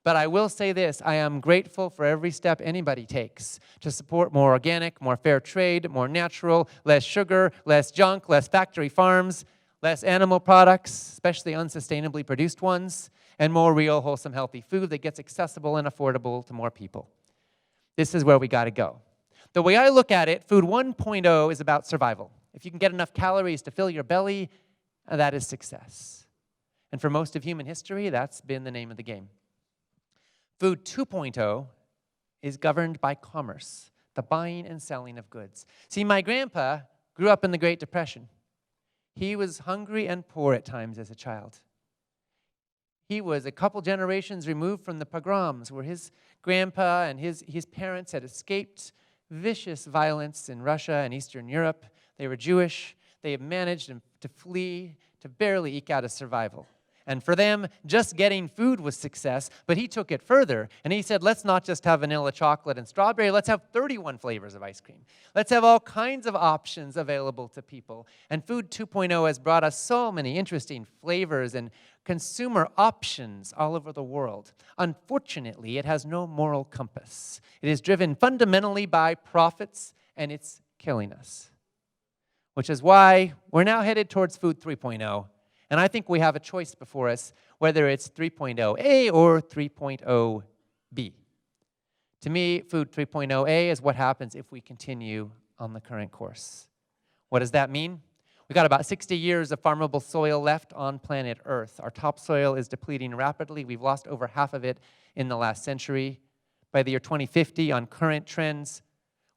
But I will say this, I am grateful for every step anybody takes to support more organic, more fair trade, more natural, less sugar, less junk, less factory farms, less animal products, especially unsustainably produced ones, and more real, wholesome, healthy food that gets accessible and affordable to more people. This is where we got to go. The way I look at it, food 1.0 is about survival. If you can get enough calories to fill your belly, that is success. And for most of human history, that's been the name of the game. Food 2.0 is governed by commerce, the buying and selling of goods. See, my grandpa grew up in the Great Depression. He was hungry and poor at times as a child. He was a couple generations removed from the pogroms where his grandpa and his parents had escaped vicious violence in Russia and Eastern Europe. They were Jewish. They had managed to flee, to barely eke out a survival. And for them, just getting food was success, but he took it further. And he said, let's not just have vanilla chocolate and strawberry, let's have 31 flavors of ice cream. Let's have all kinds of options available to people. And Food 2.0 has brought us so many interesting flavors and consumer options all over the world. Unfortunately, it has no moral compass. It is driven fundamentally by profits, and it's killing us. Which is why we're now headed towards Food 3.0. And I think we have a choice before us, whether it's 3.0A or 3.0B. To me, Food 3.0A is what happens if we continue on the current course. What does that mean? We've got about 60 years of farmable soil left on planet Earth. Our topsoil is depleting rapidly. We've lost over half of it in the last century. By the year 2050, on current trends,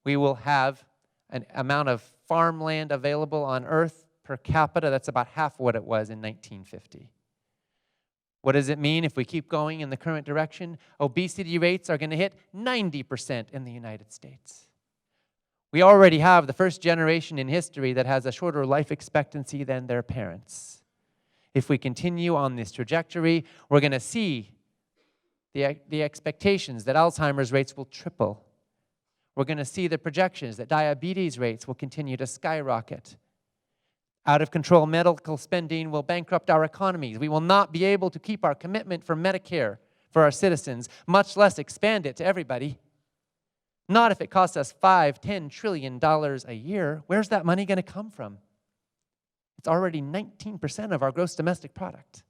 we will have an amount of farmland available on Earth per capita that's about half what it was in 1950. What does it mean if we keep going in the current direction? Obesity rates are going to hit 90% in the United States. We already have the first generation in history that has a shorter life expectancy than their parents. If we continue on this trajectory, we're going to see the expectations that Alzheimer's rates will triple. We're going to see the projections that diabetes rates will continue to skyrocket. Out-of-control medical spending will bankrupt our economies. We will not be able to keep our commitment for Medicare for our citizens, much less expand it to everybody. Not if it costs us $5-10 trillion a year. Where's that money going to come from? It's already 19% of our gross domestic product.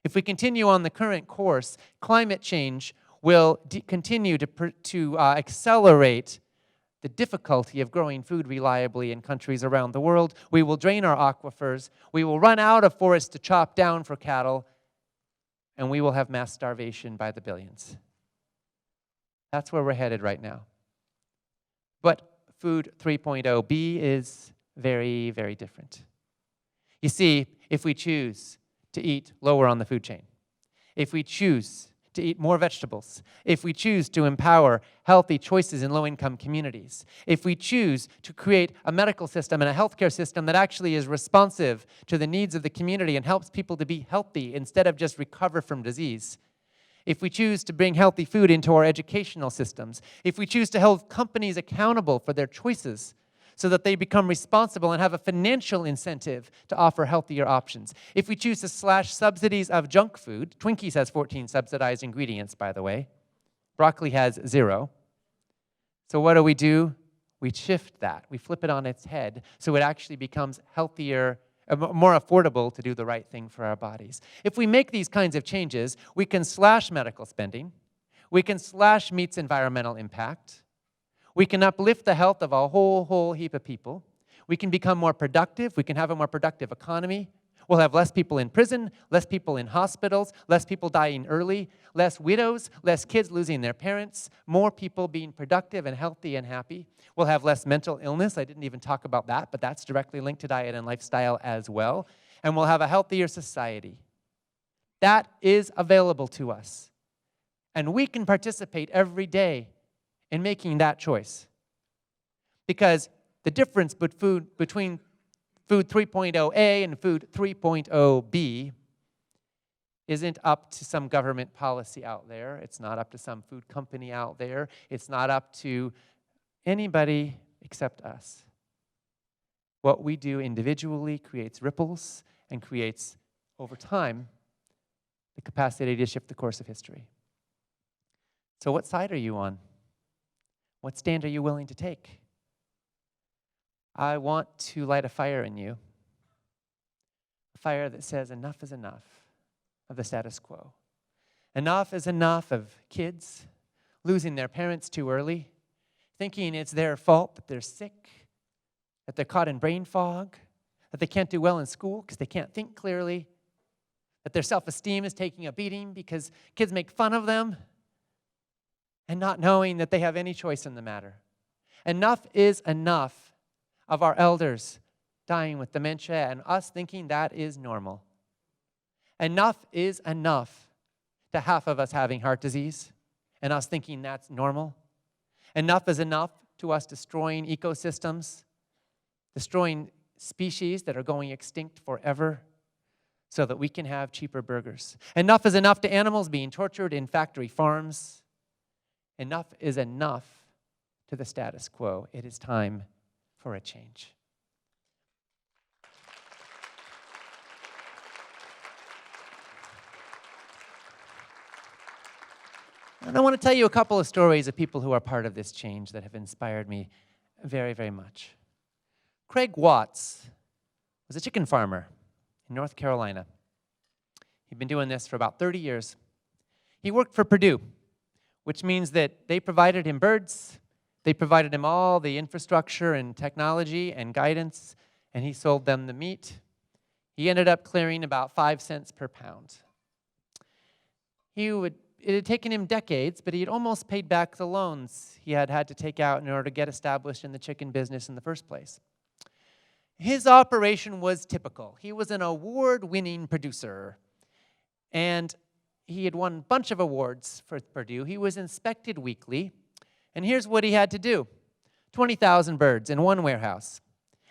If we continue on the current course, climate change will continue to accelerate the difficulty of growing food reliably in countries around the world. We will drain our aquifers. We will run out of forests to chop down for cattle. And we will have mass starvation by the billions. That's where we're headed right now. But Food 3.0B is very, very different. You see, if we choose to eat lower on the food chain, if we choose to eat more vegetables, if we choose to empower healthy choices in low-income communities, if we choose to create a medical system and a healthcare system that actually is responsive to the needs of the community and helps people to be healthy instead of just recover from disease, if we choose to bring healthy food into our educational systems, if we choose to hold companies accountable for their choices so that they become responsible and have a financial incentive to offer healthier options. If we choose to slash subsidies of junk food, Twinkies has 14 subsidized ingredients, by the way. Broccoli has 0. So what do? We shift that. We flip it on its head so it actually becomes healthier, more affordable to do the right thing for our bodies. If we make these kinds of changes, we can slash medical spending. We can slash meat's environmental impact. We can uplift the health of a whole heap of people. We can become more productive. We can have a more productive economy. We'll have less people in prison, less people in hospitals, less people dying early, less widows, less kids losing their parents, more people being productive and healthy and happy. We'll have less mental illness. I didn't even talk about that, but that's directly linked to diet and lifestyle as well. And we'll have a healthier society. That is available to us. And we can participate every day in making that choice. Because the difference between food 3.0A and food 3.0B isn't up to some government policy out there. It's not up to some food company out there. It's not up to anybody except us. What we do individually creates ripples and creates, over time, the capacity to shift the course of history. So what side are you on? What stand are you willing to take? I want to light a fire in you. A fire that says enough is enough of the status quo. Enough is enough of kids losing their parents too early, thinking it's their fault that they're sick, that they're caught in brain fog, that they can't do well in school because they can't think clearly, that their self-esteem is taking a beating because kids make fun of them, and not knowing that they have any choice in the matter. Enough is enough of our elders dying with dementia and us thinking that is normal. Enough is enough to half of us having heart disease and us thinking that's normal. Enough is enough to us destroying ecosystems, destroying species that are going extinct forever so that we can have cheaper burgers. Enough is enough to animals being tortured in factory farms. Enough is enough to the status quo. It is time for a change. And I want to tell you a couple of stories of people who are part of this change that have inspired me very, very much. Craig Watts was a chicken farmer in North Carolina. He'd been doing this for about 30 years. He worked for Purdue, which means that they provided him birds, they provided him all the infrastructure and technology and guidance, and he sold them the meat. He ended up clearing about 5 cents per pound. It had taken him decades, but he had almost paid back the loans he had had to take out in order to get established in the chicken business in the first place. His operation was typical. He was an award-winning producer, and he had won a bunch of awards for Purdue. He was inspected weekly, and here's what he had to do. 20,000 birds in one warehouse.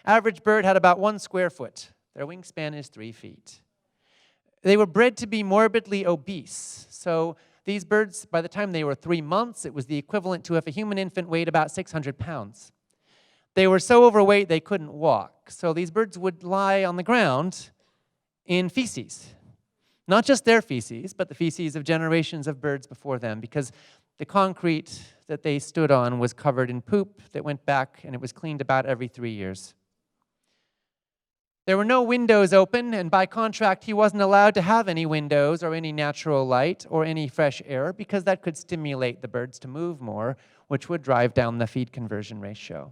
Average bird had about 1 square foot. Their wingspan is 3 feet. They were bred to be morbidly obese, so these birds, by the time they were 3 months, it was the equivalent to if a human infant weighed about 600 pounds. They were so overweight they couldn't walk, so these birds would lie on the ground in feces. Not just their feces, but the feces of generations of birds before them, because the concrete that they stood on was covered in poop that went back, and it was cleaned about every 3 years. There were no windows open, and by contract, he wasn't allowed to have any windows or any natural light or any fresh air because that could stimulate the birds to move more, which would drive down the feed conversion ratio.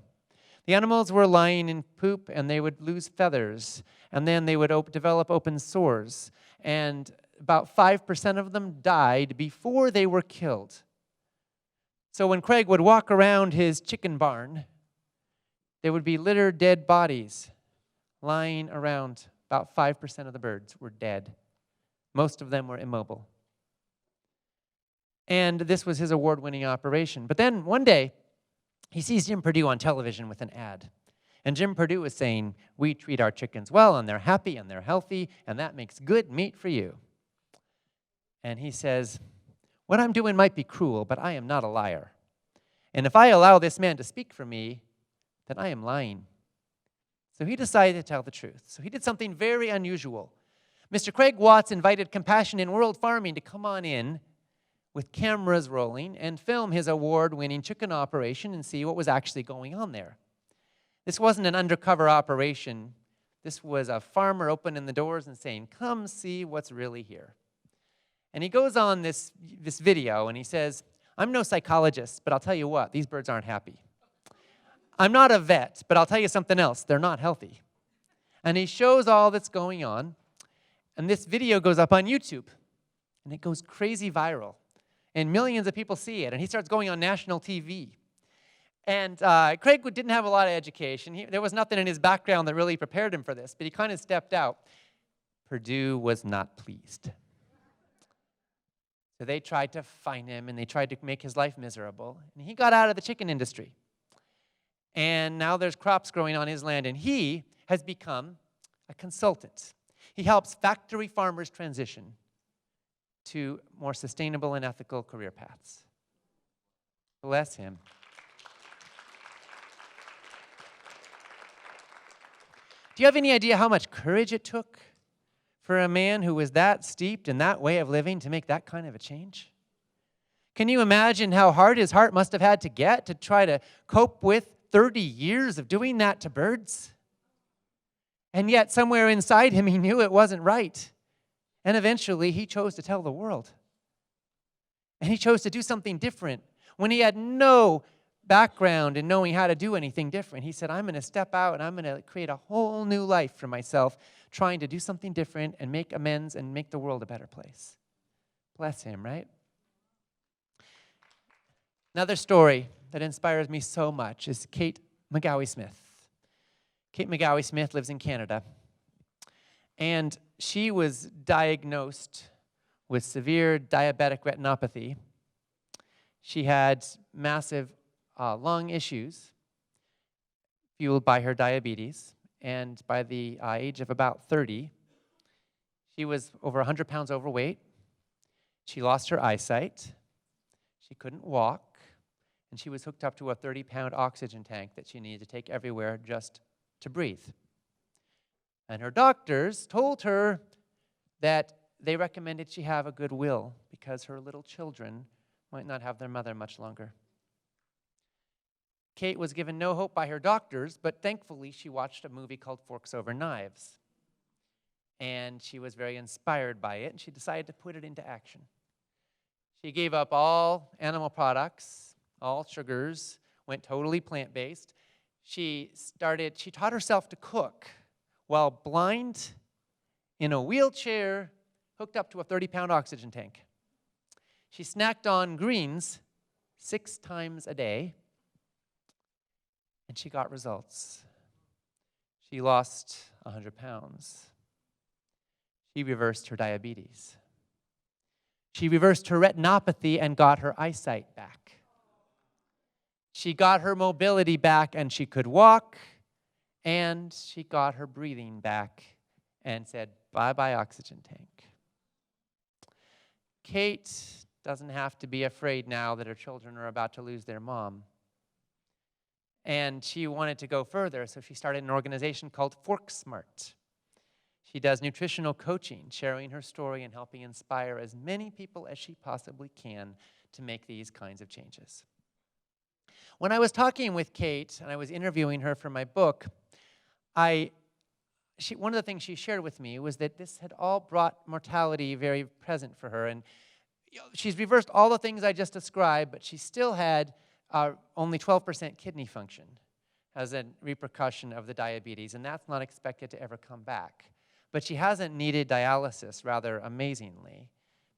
The animals were lying in poop, and they would lose feathers, and then they would develop open sores, and about 5% of them died before they were killed. So when Craig would walk around his chicken barn, there would be littered dead bodies lying around. About 5% of the birds were dead. Most of them were immobile. And this was his award-winning operation. But then one day, he sees Jim Purdue on television with an ad. And Jim Purdue is saying, we treat our chickens well, and they're happy, and they're healthy, and that makes good meat for you. And he says, what I'm doing might be cruel, but I am not a liar. And if I allow this man to speak for me, then I am lying. So he decided to tell the truth. So he did something very unusual. Mr. Craig Watts invited Compassion in World Farming to come on in with cameras rolling and film his award-winning chicken operation and see what was actually going on there. This wasn't an undercover operation. This was a farmer opening the doors and saying, come see what's really here. And he goes on this video and he says, I'm no psychologist, but I'll tell you what, these birds aren't happy. I'm not a vet, but I'll tell you something else. They're not healthy. And he shows all that's going on. And this video goes up on YouTube. And it goes crazy viral. And millions of people see it. And he starts going on national TV. And Craig didn't have a lot of education. There was nothing in his background that really prepared him for this. But he kind of stepped out. Purdue was not pleased. So they tried to fine him, and they tried to make his life miserable. And he got out of the chicken industry. And now there's crops growing on his land, and he has become a consultant. He helps factory farmers transition to more sustainable and ethical career paths. Bless him. Do you have any idea how much courage it took for a man who was that steeped in that way of living to make that kind of a change? Can you imagine how hard his heart must have had to get to try to cope with 30 years of doing that to birds? And yet somewhere inside him he knew it wasn't right. And eventually he chose to tell the world. And he chose to do something different when he had no background in knowing how to do anything different. He said, I'm going to step out and I'm going to create a whole new life for myself, trying to do something different and make amends and make the world a better place. Bless him, right? Another story that inspires me so much is Kate McGowie Smith. Kate McGowie Smith lives in Canada. And she was diagnosed with severe diabetic retinopathy. She had massive lung issues fueled by her diabetes. And by the age of about 30, she was over 100 pounds overweight. She lost her eyesight. She couldn't walk. And she was hooked up to a 30-pound oxygen tank that she needed to take everywhere just to breathe. And her doctors told her that they recommended she have a good will because her little children might not have their mother much longer. Kate was given no hope by her doctors, but thankfully she watched a movie called Forks Over Knives. And she was very inspired by it, and she decided to put it into action. She gave up all animal products, all sugars, went totally plant-based. She taught herself to cook while blind, in a wheelchair, hooked up to a 30-pound oxygen tank. She snacked on greens 6 times a day, and she got results. She lost 100 pounds. She reversed her diabetes. She reversed her retinopathy and got her eyesight back. She got her mobility back and she could walk, and she got her breathing back and said, bye-bye oxygen tank. Kate doesn't have to be afraid now that her children are about to lose their mom. And she wanted to go further, so she started an organization called Fork Smart. She does nutritional coaching, sharing her story and helping inspire as many people as she possibly can to make these kinds of changes. When I was talking with Kate and I was interviewing her for my book, one of the things she shared with me was that this had all brought mortality very present for her. And she's reversed all the things I just described, but she still had only 12% kidney function as a repercussion of the diabetes, and that's not expected to ever come back. But she hasn't needed dialysis, rather amazingly,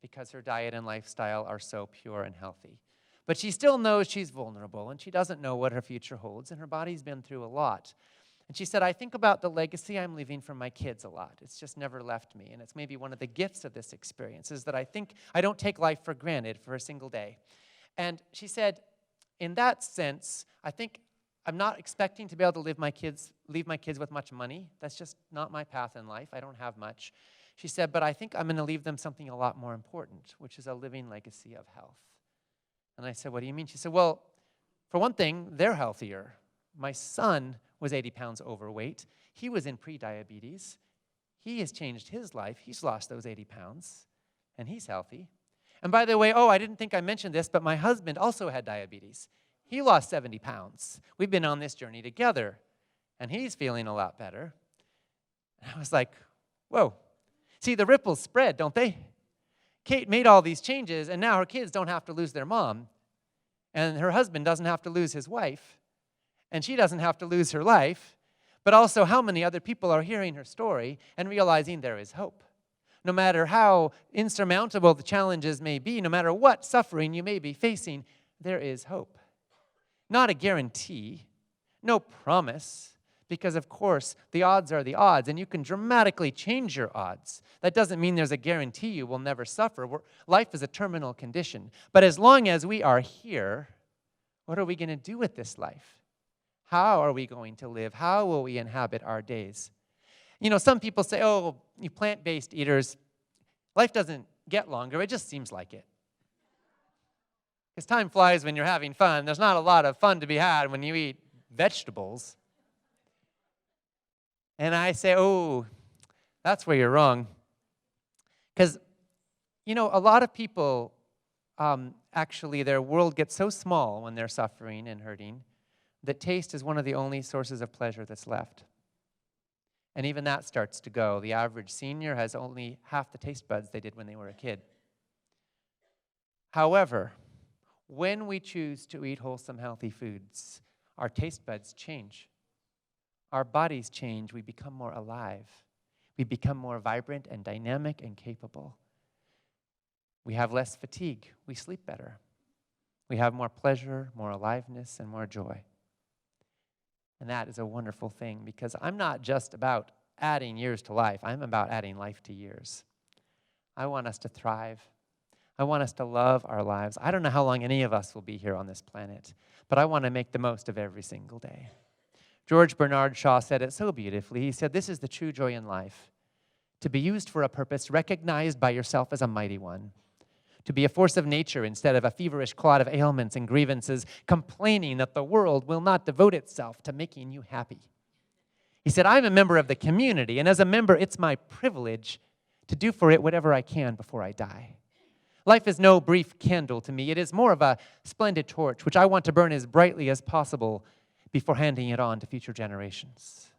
because her diet and lifestyle are so pure and healthy. But she still knows she's vulnerable, and she doesn't know what her future holds, and her body's been through a lot. And she said, I think about the legacy I'm leaving for my kids a lot. It's just never left me, and it's maybe one of the gifts of this experience, is that I think I don't take life for granted for a single day. And she said, in that sense, I think I'm not expecting to be able to leave my kids with much money. That's just not my path in life. I don't have much. She said, but I think I'm going to leave them something a lot more important, which is a living legacy of health. And I said, what do you mean? She said, well, for one thing, they're healthier. My son was 80 pounds overweight. He was in pre-diabetes. He has changed his life. He's lost those 80 pounds, and he's healthy. And by the way, I didn't think I mentioned this, but my husband also had diabetes. He lost 70 pounds. We've been on this journey together, and he's feeling a lot better. And I was like, whoa. See, the ripples spread, don't they? Kate made all these changes, and now her kids don't have to lose their mom, and her husband doesn't have to lose his wife, and she doesn't have to lose her life, but also how many other people are hearing her story and realizing there is hope. No matter how insurmountable the challenges may be, no matter what suffering you may be facing, there is hope. Not a guarantee, no promise, Because, of course, the odds are the odds, and you can dramatically change your odds. That doesn't mean there's a guarantee you will never suffer. Life is a terminal condition. But as long as we are here, what are we going to do with this life? How are we going to live? How will we inhabit our days? You know, some people say, oh, you plant-based eaters, life doesn't get longer. It just seems like it. Because time flies when you're having fun. There's not a lot of fun to be had when you eat vegetables. And I say, oh, that's where you're wrong. Because, you know, a lot of people, actually, their world gets so small when they're suffering and hurting that taste is one of the only sources of pleasure that's left. And even that starts to go. The average senior has only half the taste buds they did when they were a kid. However, when we choose to eat wholesome, healthy foods, our taste buds change. Our bodies change. We become more alive. We become more vibrant and dynamic and capable. We have less fatigue. We sleep better. We have more pleasure, more aliveness, and more joy. And that is a wonderful thing, because I'm not just about adding years to life. I'm about adding life to years. I want us to thrive. I want us to love our lives. I don't know how long any of us will be here on this planet, but I want to make the most of every single day. George Bernard Shaw said it so beautifully. He said, "This is the true joy in life, to be used for a purpose recognized by yourself as a mighty one, to be a force of nature instead of a feverish clod of ailments and grievances, complaining that the world will not devote itself to making you happy." He said, "I'm a member of the community, and as a member, it's my privilege to do for it whatever I can before I die. Life is no brief candle to me. It is more of a splendid torch, which I want to burn as brightly as possible before handing it on to future generations."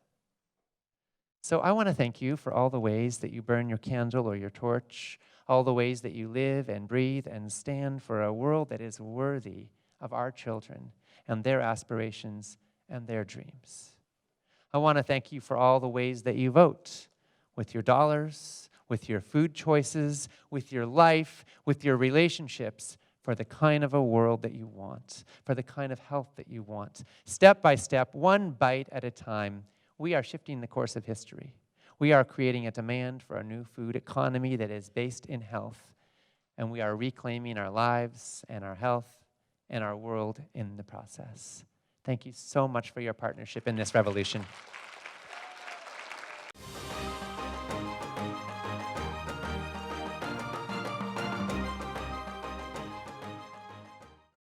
So I want to thank you for all the ways that you burn your candle or your torch, all the ways that you live and breathe and stand for a world that is worthy of our children and their aspirations and their dreams. I want to thank you for all the ways that you vote, with your dollars, with your food choices, with your life, with your relationships, for the kind of a world that you want, for the kind of health that you want. Step by step, one bite at a time, we are shifting the course of history. We are creating a demand for a new food economy that is based in health, and we are reclaiming our lives and our health and our world in the process. Thank you so much for your partnership in this revolution.